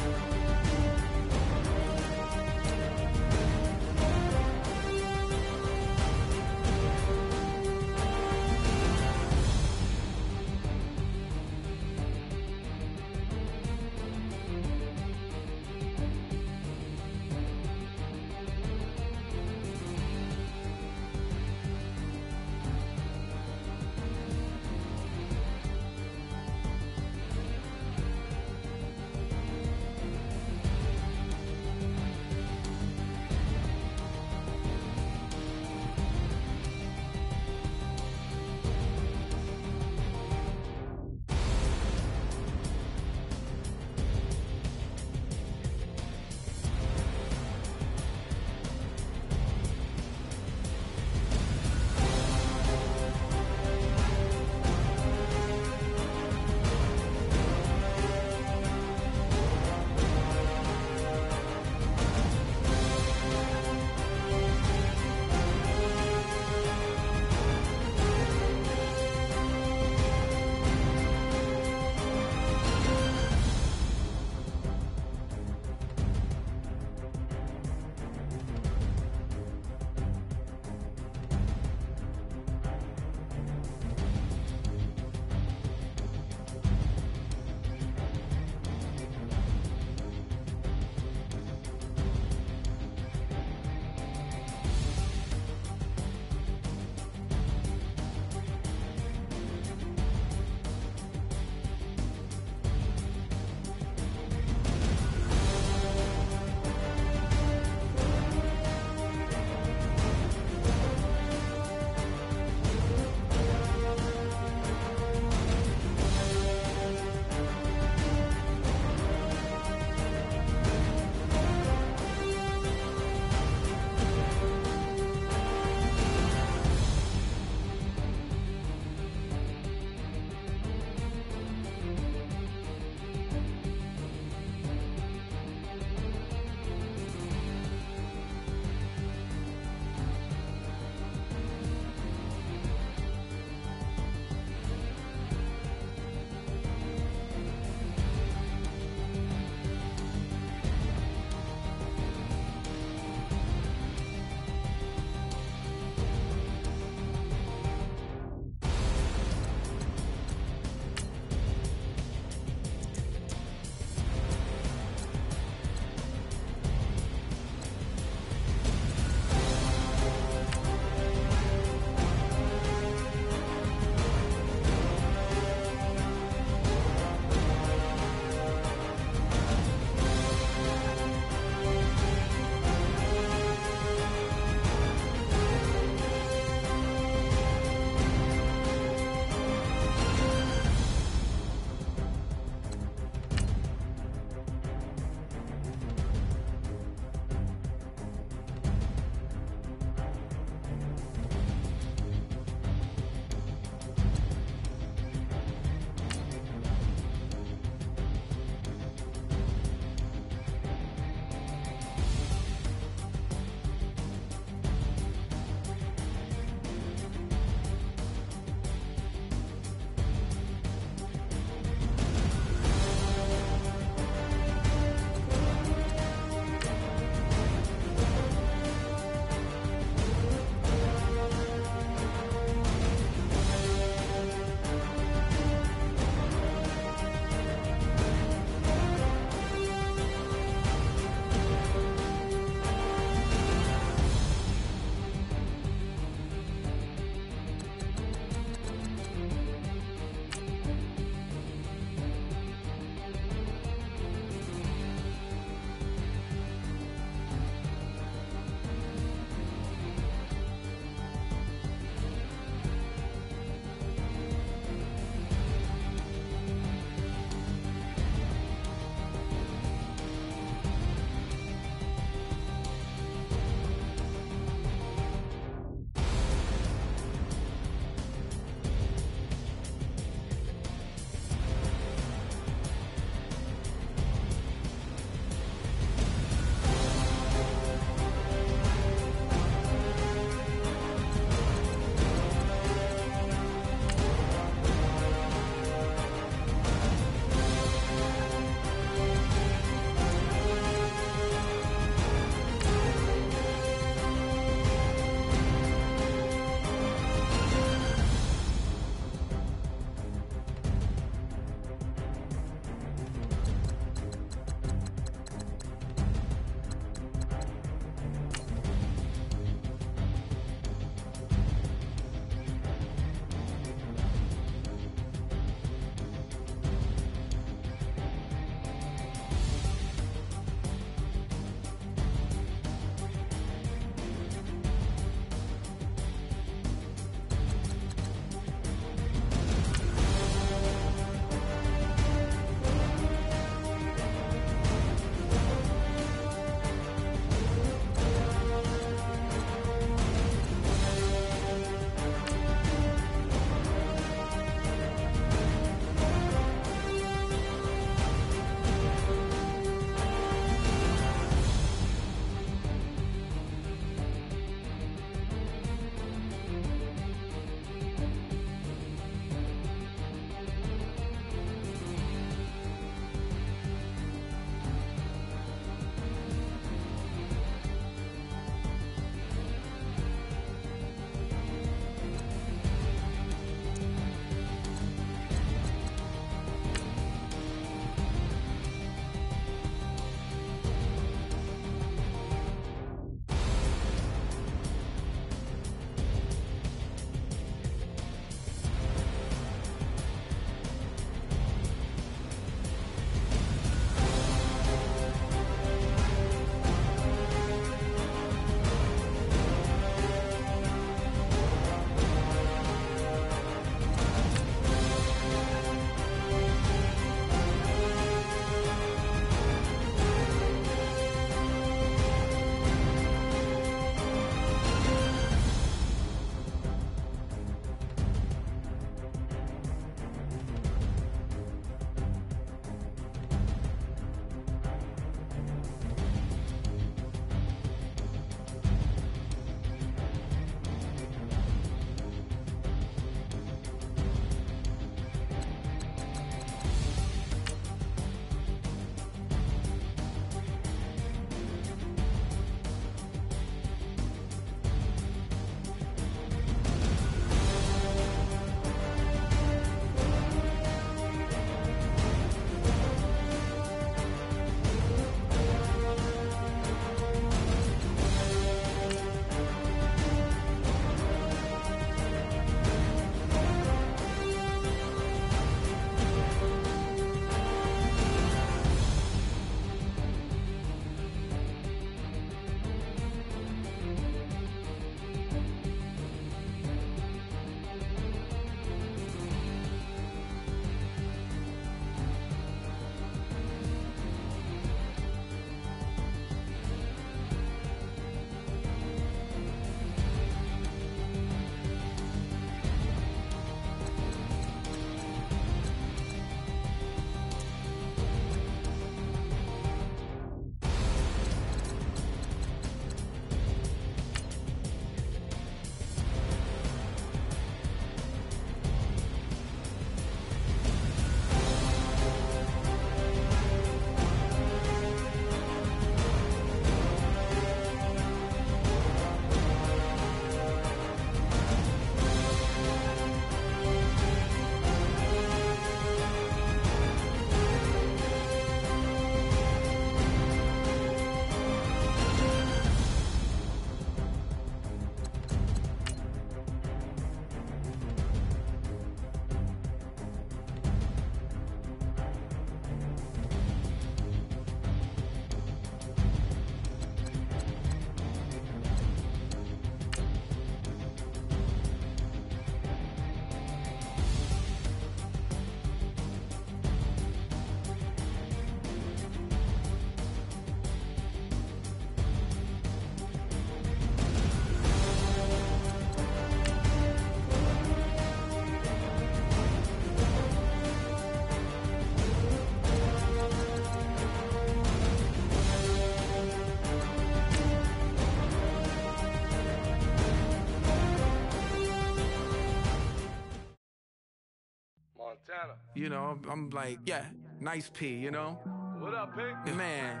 You know, I'm like, yeah, nice P, you know? What up, Pink? Man.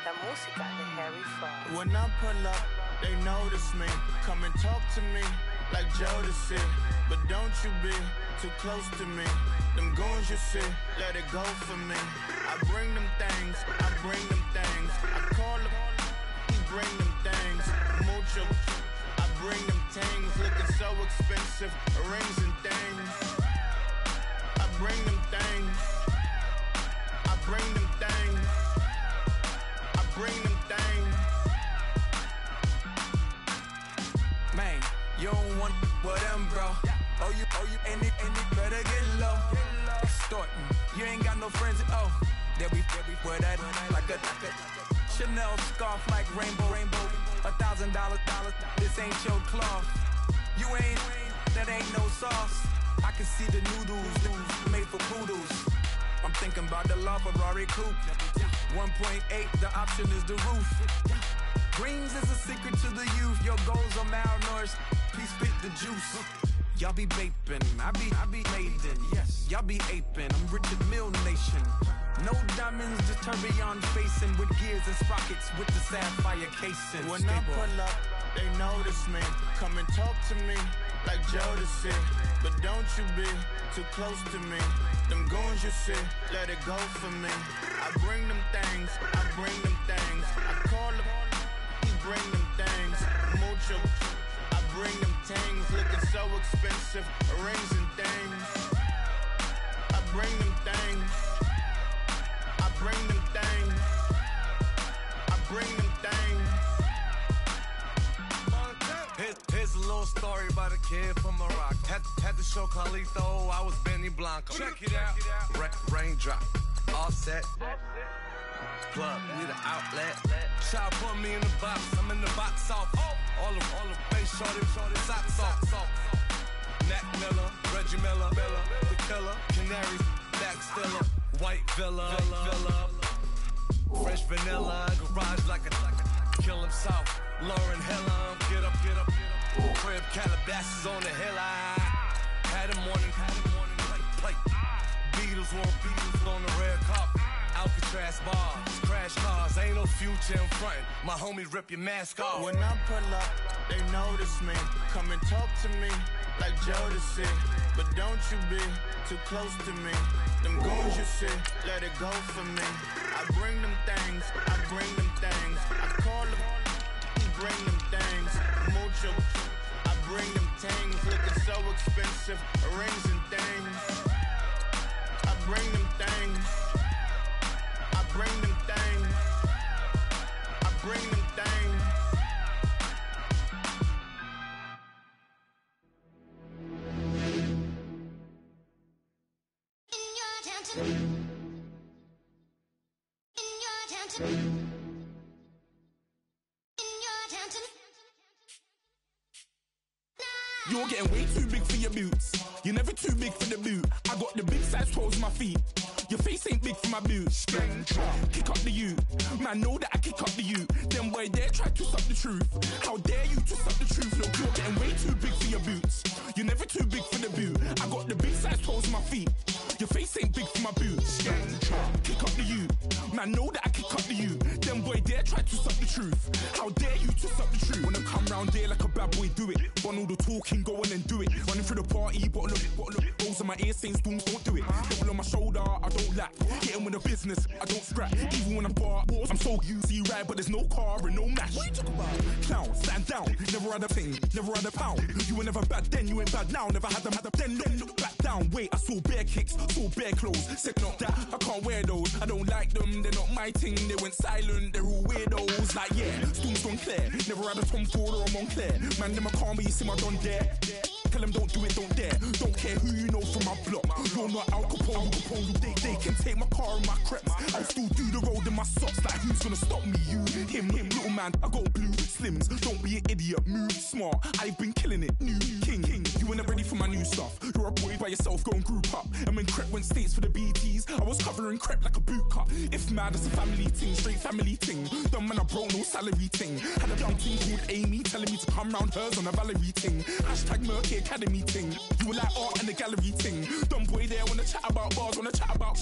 La música de Harry Fraud. When I pull up, they notice me. Come and talk to me like Jodeci. But don't you be too close to me. Them goons you see, let it go for me. I bring them things, I bring them things. I call them, he bring them things. Mucho, I bring them things. Looking so expensive, rings and things. I bring them things. I bring them things. I bring them things. Man, you don't want with them, bro. Oh, you, and it better get low. Extorting, you ain't got no friends. Oh, they'll be for that like a Chanel scarf like rainbow. $1,000, this ain't your cloth. You ain't, that ain't no sauce. I can see the noodles made for poodles. I'm thinking about the LaFerrari coupe. 1.8, the option is the roof. Greens is a secret to the youth. Your goals are malnourished. Please spit the juice. Y'all be vaping, I be maiden. Yes, y'all be aping. I'm Richard Mill Nation. No diamonds, just tourbillon facing with gears and sprockets with the sapphire casing. When I pull up, they notice me. Come and talk to me like Jodeci. But don't you be too close to me. Them goons you see, let it go for me. I bring them things, I bring them things. I call them, he bring them things. Mucho, I bring them things. Looking so expensive, rings and things. I bring them things. I bring them things. I bring them things. Here's a little story about a kid from Morocco. Had to show Carlito I was Benny Blanco. Check it out. Raindrop, offset. Plug, we the outlet. Shot put me in the box. I'm in the box off. All the face shorty, socks off. Mac Miller, Reggie Miller, the killer, Canaries, back stiller, white villa. Fresh vanilla, garage like a kill himself. Lauren Hill, get up. Crib Calabasas on the hill. I had him morning plate. Beatles on the red carpet. Alcatraz bars, crash cars, ain't no future in front. My homies rip your mask off. When I pull up, they notice me. Come and talk to me like Jodeci. But don't you be too close to me. Them goons you see, let it go for me. I bring them things, I bring them things. I call them, he bring them things. Mucho, I bring them things. Looking so expensive, rings and things. I bring them things. I bring them things. I bring them things. You're getting way too big for your boots. You're never too big for the boot. I got the big size toes on my feet. Your face ain't big for my boots. Kick up the you. Man, know that I kick up the you. Them boy there try to suck the truth. How dare you to suck the truth? Look, you're getting way too big for your boots. You're never too big for the boot. I got the big size toes on my feet. Your face ain't big for my boots. Kick up the you. Man, know that I kick up the you. Them boy there try to suck the truth. How dare you to suck the truth? Wanna come round there like a bad boy, do it. Want all the talking, go on and do it. Running through the party, bottle up. Rolls on my ear saying storms, don't do it. Double on my shoulder, I don't lack. Hitting with a business, I don't scrap. Even when I bar, I'm so easy ride, but there's no car and no match. What you talk about? Clown, stand down. Never had a thing, never had a pound. You were never bad then, you ain't bad now. Never had them, then look back down. Wait, I saw bare kicks, saw bare clothes. Said not that, I can't wear those. I don't like them, they're not my thing. They went silent, they're all weirdos. Like yeah, storms don't clear. Never had a Tom Ford or a Montclair. Man, them I can't be, you see my done there. Tell them don't do it, don't dare. Don't care who you know from my block. You're not Al Capone, they can take my car and my creps. I'll still do the road in my socks. Like who's gonna stop me? You, him, little man. I got blue slims. Don't be an idiot, move smart. I've been killing it, new king. You weren't ready for my new stuff. You're a boy by yourself, go and group up. And when Crep went states for the BTs, I was covering and crept like a boot cut. If mad, it's a family ting, straight family ting. Dumb man, I broke no salary ting. Had a young ting called Amy telling me to come round hers on a Valerie ting. Hashtag Murky Academy ting. You were like art and the gallery ting. Dumb boy there wanna chat about bars, wanna chat about.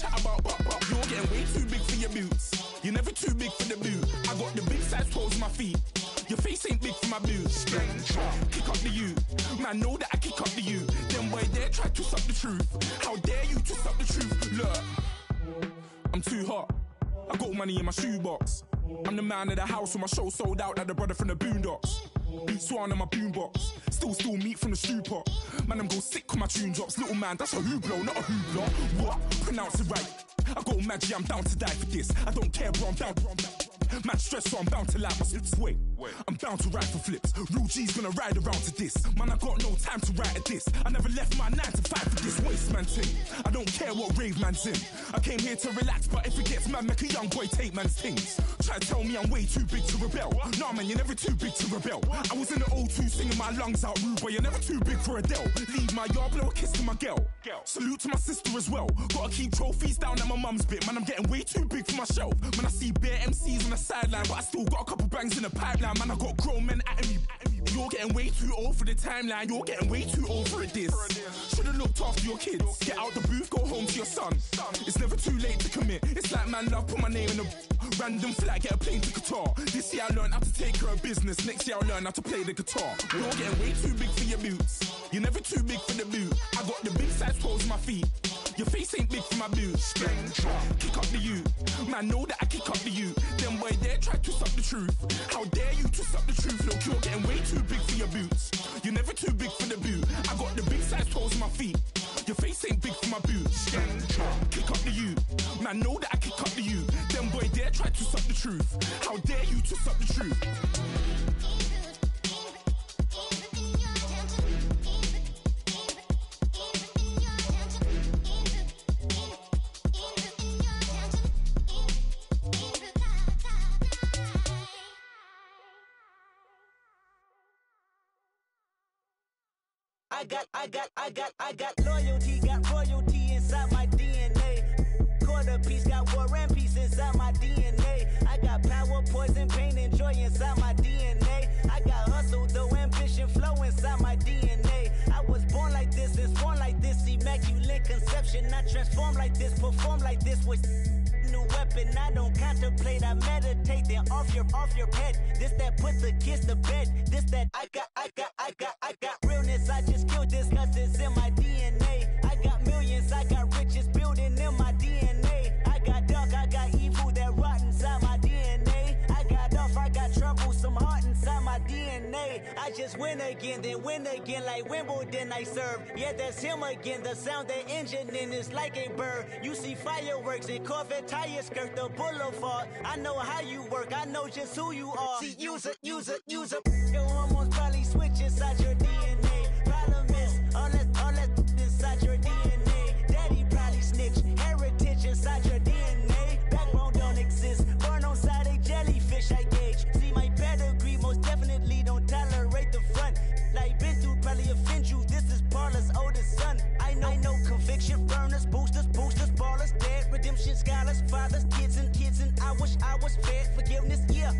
You're getting way too big for your boots. You're never too big for the boot. I got the big size toes on my feet. Your face ain't big for my boots. Kick up the you. Man, know that I kick up the you. Them boy there try to suck the truth. How dare you to suck the truth? Look, I'm too hot. I got money in my shoebox. I'm the man of the house when my show sold out like the brother from the Boondocks. Beat Swan in my boombox. Still meat from the stew pot. Man, I'm go sick when my tune drops. Little man, that's a hooplo, not a hoopla. What? Pronounce it right. I got magic, I'm down to die for this. I don't care, bro, I'm down. Man, stress, so I'm bound to like my slips. Wait, I'm bound to ride for flips. Real G's gonna ride around to this. Man, I got no time to write at this. I never left my 9 to 5 for this waste man thing. I don't care what rave man's in. I came here to relax, but if it gets mad, make a young boy take man's things. Try to tell me I'm way too big to rebel. Nah, man, you're never too big to rebel. I was in the O2 singing my lungs out rude, but you're never too big for Adele. Leave my yard, blow a kiss to my girl. Salute to my sister as well. Gotta keep trophies down at my mum's bit. Man, I'm getting way too big for my shelf. Man, I see bare MCs on the sideline, but I still got a couple bangs in the pipeline. Man, I got grown men at me. You're getting way too old for the timeline. You're getting way too old for a diss. Should've looked after your kids. Get out the booth, go home to your son. It's never too late to commit. It's like man love, put my name in a random flat, get a plane to Qatar. This year I learned how to take care of business. Next year I'll learn how to play the guitar. You're getting way too big for your boots. You're never too big for the boot. I got the big size toes on my feet. Your face ain't big for my boots. Kick up the you. Man, know that I kick up the you. Them boy there try to suck the truth. How dare you to suck the truth? Look, you're getting way too big for your boots. You're never too big for the boot. I got the big size toes on my feet. Your face ain't big for my boots. Kick up the you. Man, know that I kick up the you. Them boy there try to suck the truth. How dare you to suck the truth? I got loyalty, got royalty inside my DNA. Quarter piece, got war and peace inside my DNA. I got power, poison, pain, and joy inside my DNA. I got hustle, though, ambition, flow inside my DNA. I was born like this and born like this, immaculate conception. I transform like this, perform like this with new weapon. I don't contemplate, I meditate, then off your head. This that put the kids to bed. This that I got realness. I just killed this cause it's in my DNA. I got millions, I got riches building in my DNA. I got dark, I got evil that rot inside my DNA. I got off, I got trouble, some heart inside my DNA. I just win again, then win again like Wimbledon I serve. Yeah, that's him again, the sound the engine in is like a bird. You see fireworks and Corvette tires skirt the boulevard. I know how you work, I know just who you are. See, use it. Your hormones probably switch inside your DNA. Problem is, all that inside your DNA. Daddy probably snitch, heritage inside your DNA. Backbone don't exist, born on side a jellyfish I gauge. See my pedigree, most definitely don't tolerate the front. Like been through, probably offend you, this is Paula's oldest son. I know conviction, burners, boosters, ballers, dead, redemption, scholars, fathers, kids and I wish I was fed. Forgiveness, yeah.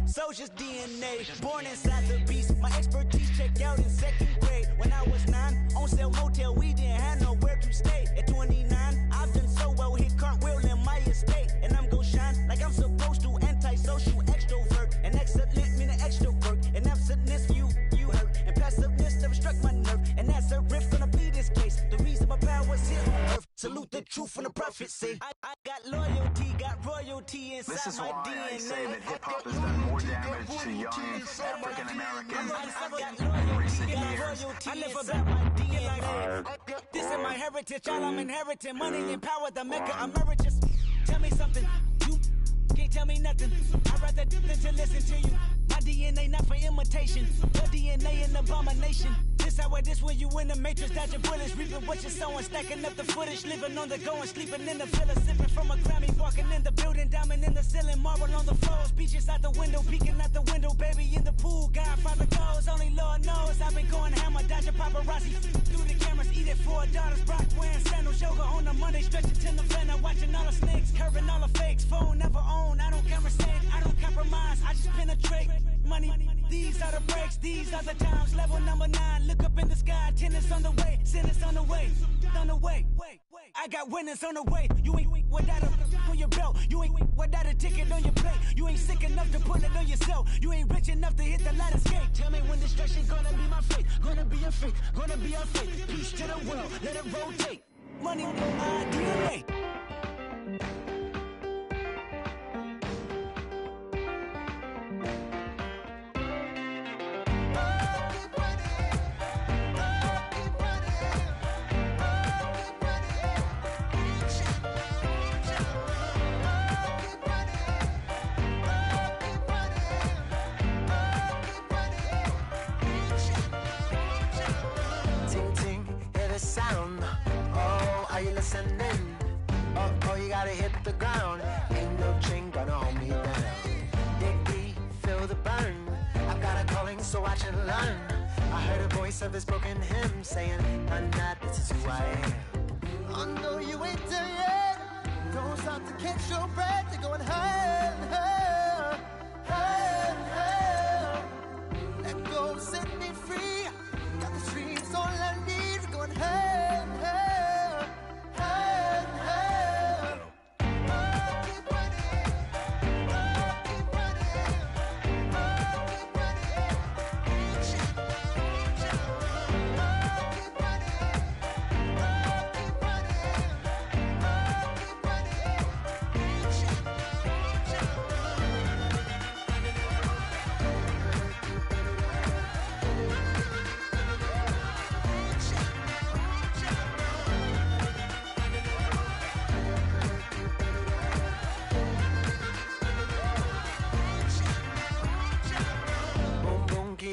Soldier's DNA, born inside the beast. My expertise checked out in 2nd grade. When I was 9, on sale motel, we didn't have nowhere to stay. At 29, I've done so well, hit cartwheel in my estate. And I'm gon' shine like I'm supposed to, antisocial extrovert. And excellent meaning extra work. And absentness, you hurt. And passiveness never struck my nerve. And that's a riff, gonna be this case. The reason my power's here on earth. Salute the truth when the prophets say I got loyalty, got royalty inside this is my why DNA. I say that hip-hop has done more damage to young African Americans in recent years. I live about my DNA. This is my heritage, all I'm inheriting. Money and power, the maker emeritus. Tell me something, you can't tell me nothing. I'd rather do than to listen to you. My DNA not for imitation, your DNA an abomination. This how this when you in the matrix, dodging bullets, reaping what you're sowing, stacking up the footage, living on the go and sleeping in the villa, sipping from a Grammy, walking in the building, diamond in the ceiling, marble on the floors, beaches out the window, peeking out the window, baby in the pool, Godfather goes, only Lord knows. I've been going hammer, dodging paparazzi through the cameras, eat it for $4, Brock wearing sandals, yoga on a Monday, stretching to November. never fakes, phone never own. I don't conversate, I don't compromise, I just penetrate. Money, these are the breaks, these are the times. Level number 9, look up in the sky. Tennis on the way, sinners on the way, on the way. I got winners on the way. You ain't without a on your belt. You ain't without a ticket on your plate. You ain't sick enough to put it on yourself. You ain't rich enough to hit the ladder skate. Tell me when destruction gonna be my fate. Gonna be your fate, gonna be our fate. Peace to the world, let it rotate. Money, DNA. Sound, oh, are you listening? Oh, you gotta hit the ground. Ain't no chain gonna hold me down. Dig deep, feel the burn. I've got a calling, so watch and learn. I heard a voice of his broken hymn saying, "Nah, this is who I am." I know you ain't done yet. Don't stop to catch your breath. You're going higher, higher, higher, higher. Let go, set me free. Got the streets all I need. Going higher, higher, higher, higher. Keep running, keep running, keep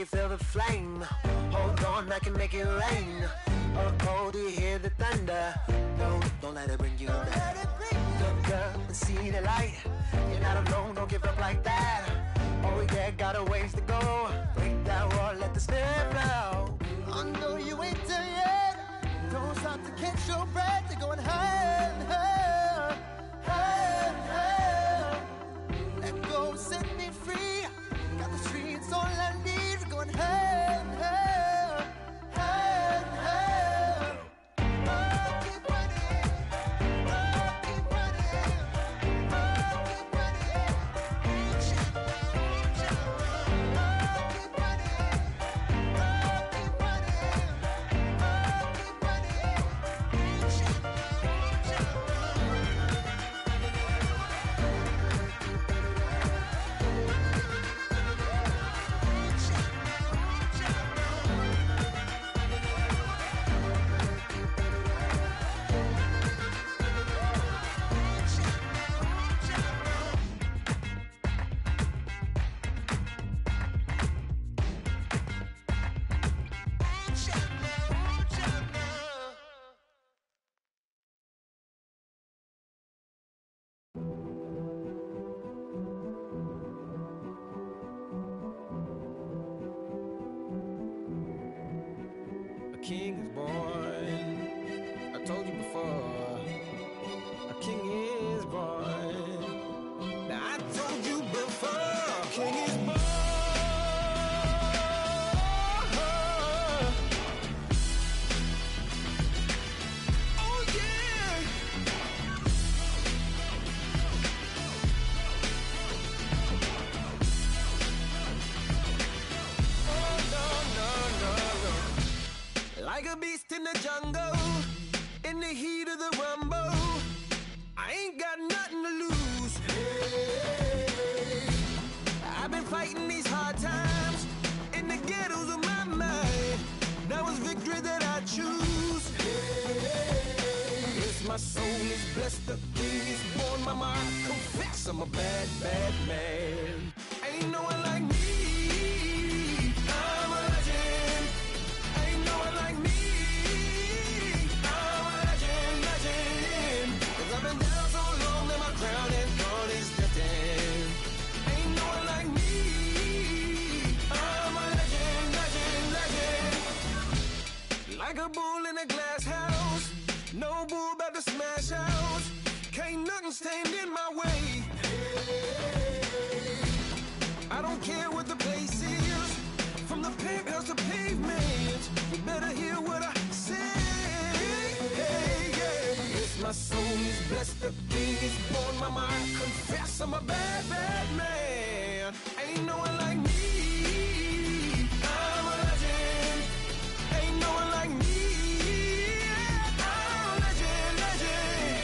feel the flame. Hold on, I can make it rain. Oh, do you hear the thunder? No, don't let it bring you down. Look up and see the light. You're not alone, don't give up like that. Oh yeah, got a ways to go. Break that wall, let the spirit flow. I know you ain't done yet. Don't stop to catch your breath. You're going higher, higher, higher, higher. Let go, set me free. Got the streets all I need. Going higher, higher, higher, higher. Keep running, keep running, keep king is born. I told you before, a king is born. Now I told you before, a king is born. Oh yeah. Oh no, no, no, no. Like a beast in the jungle, in the heat of the rumble, I ain't got nothing to lose. Hey, I've been fighting these hard times in the ghettos of my mind. Now it's victory that I choose. Hey, yes, my soul is blessed, the king is born. Mama, I confess I'm a bad, bad man. Ain't no one like me. I'm a legend. Ain't no one like me. I'm a legend, legend. 'Cause I've been down so long that my crown and throne is destined. Ain't no one like me. I'm a legend, legend, legend. Like a bull in a glass house. No bull about to smash out. Can't ain't nothing standing in my way. I don't care what the place is, from the penthouse to pavement. You better hear what I say. Hey, yeah. Yes, my soul is blessed, the king is born. My mind confess I'm a bad, bad man. Ain't no one like me. I'm a legend. Ain't no one like me. I'm a legend, legend.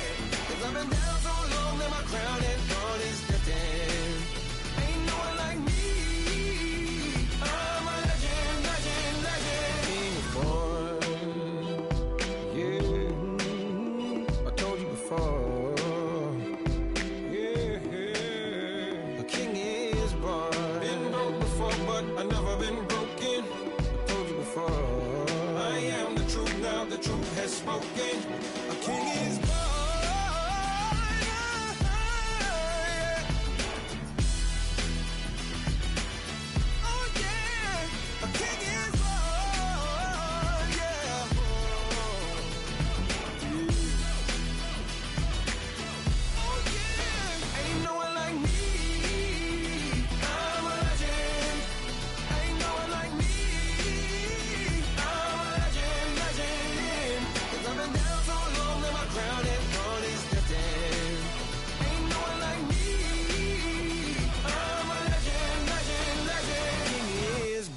'Cause I've been down so long that my crown and throne is destined. Ain't no one like me. I'm a legend, legend, legend. King is born. Yeah, I told you before. Yeah, a king is born. Been broke before, but I never been broken. I told you before. I am the truth now. The truth has spoken. A king is born.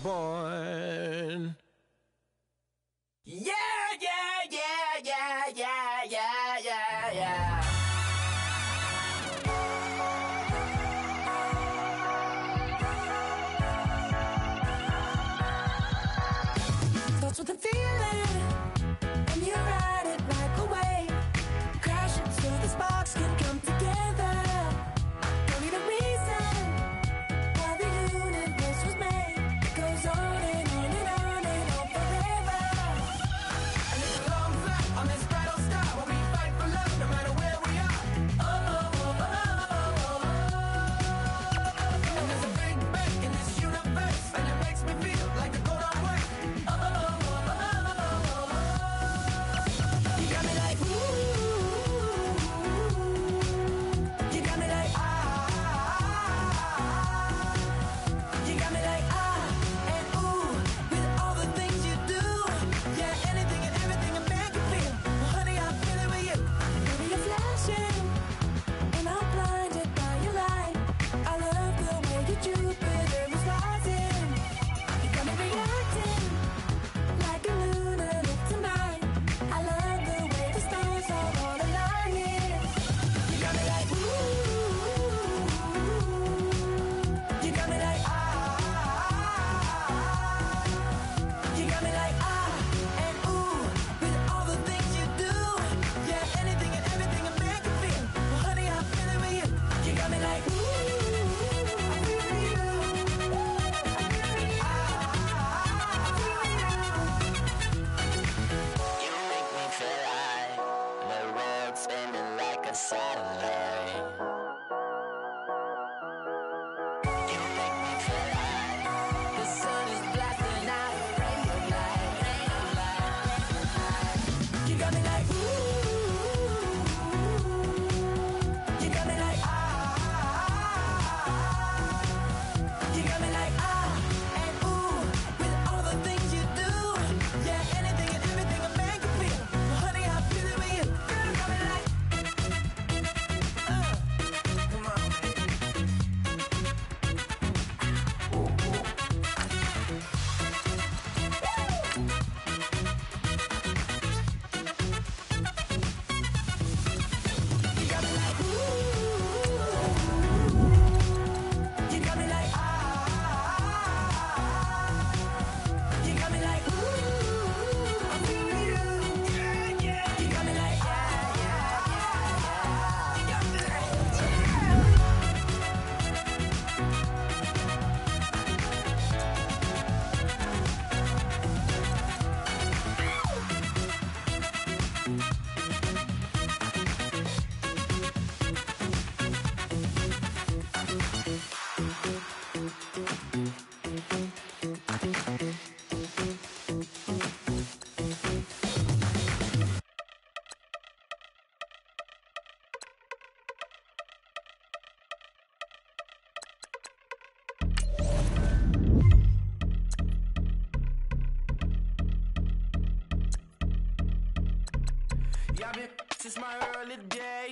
Born. Yeah, yeah, yeah, yeah, yeah, yeah, yeah, yeah. Starts with a feeling, and you ride it right away. Crash it so the sparks can come together. Don't need a reason why the universe was made. It goes on and on and on and on forever. And it's a long flight on this battle star where we fight for love no matter where we are. Oh, oh, oh, oh, oh, oh. And there's a big bang in this universe, and it makes me feel like the gold on white. Oh, oh, oh, oh, oh, oh, oh. You got me like ooh. You got me like ah. You got me like ah and ooh with all the things you do. Yeah, anything and everything a man can feel. Well, honey, I feel it with you. Baby, you're flashing, and I'm blinded by your light. I love the way your Jupiter is rising. You got me reacting like a lunar look tonight. I love the way the stars are all aligning. You got me like ooh. You got me like ah. You got me like ah and ooh with all the things you do. Yeah, anything and everything a man can feel. Well, honey, I feel it with you. You got me like ooh. I feel you. You make me feel like the world's spinning like a satellite. You make me feel like the sun is blasting out a ray of light, ray of light. You got me like ooh. You got me like ah. You got me like ah and ooh with all the things you do. Yeah, anything and everything a man can feel. Well, honey, I feel it with you. Girl, you got me like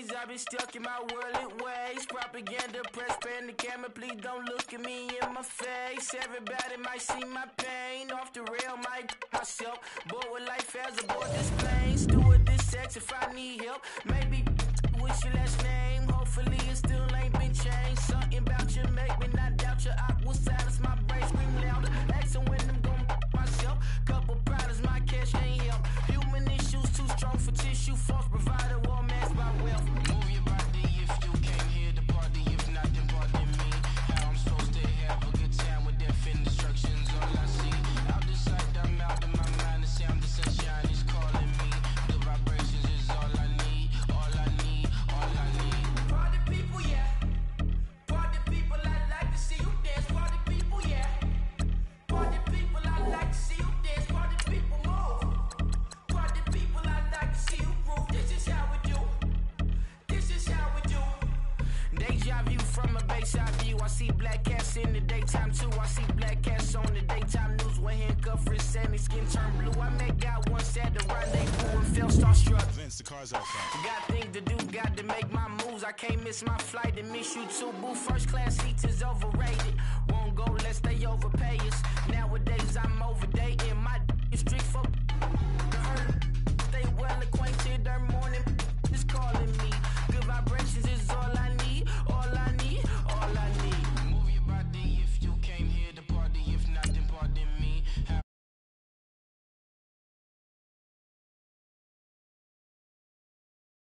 days I've been stuck in my worldly ways. Propaganda, press, pan the camera, please don't look at me in my face. Everybody might see my pain. Off the rail, might myself. Bored with life as a board this plane. Steward this sex if I need help. Maybe what's your last name? Hopefully it still ain't been changed. Something about you make me not doubt you. I will silence my brain, scream louder. Asking when I'm gon' myself. Couple problems, my cash ain't help. Human issues too strong for tissue. False provider, war mask by wealth. Move your body if you came here to party. If not, then pardon me. How I'm supposed to have a good time with death instructions. All I see, out the sight, I'm out of my mind. The sound, the sunshine is calling me. The vibrations is all I need. All I need, all I need. Party people, yeah. Party people, I like to see you dance. Party people, yeah. Party people, I like to see you dance. Party people, move. Party people, I like to see you groove. This is how we do. This is how we do. Deja vu from a bayside view. I see black cats in the daytime too. I see black cats on the daytime news. When handcuffed, wrist and his skin turned blue. I met God once at the rendezvous and felt starstruck. Vince, the car's outside. Got things to do, got to make my moves. I can't miss my flight and miss you too, boo. First class seats is overrated. Won't go, let's stay overpay us.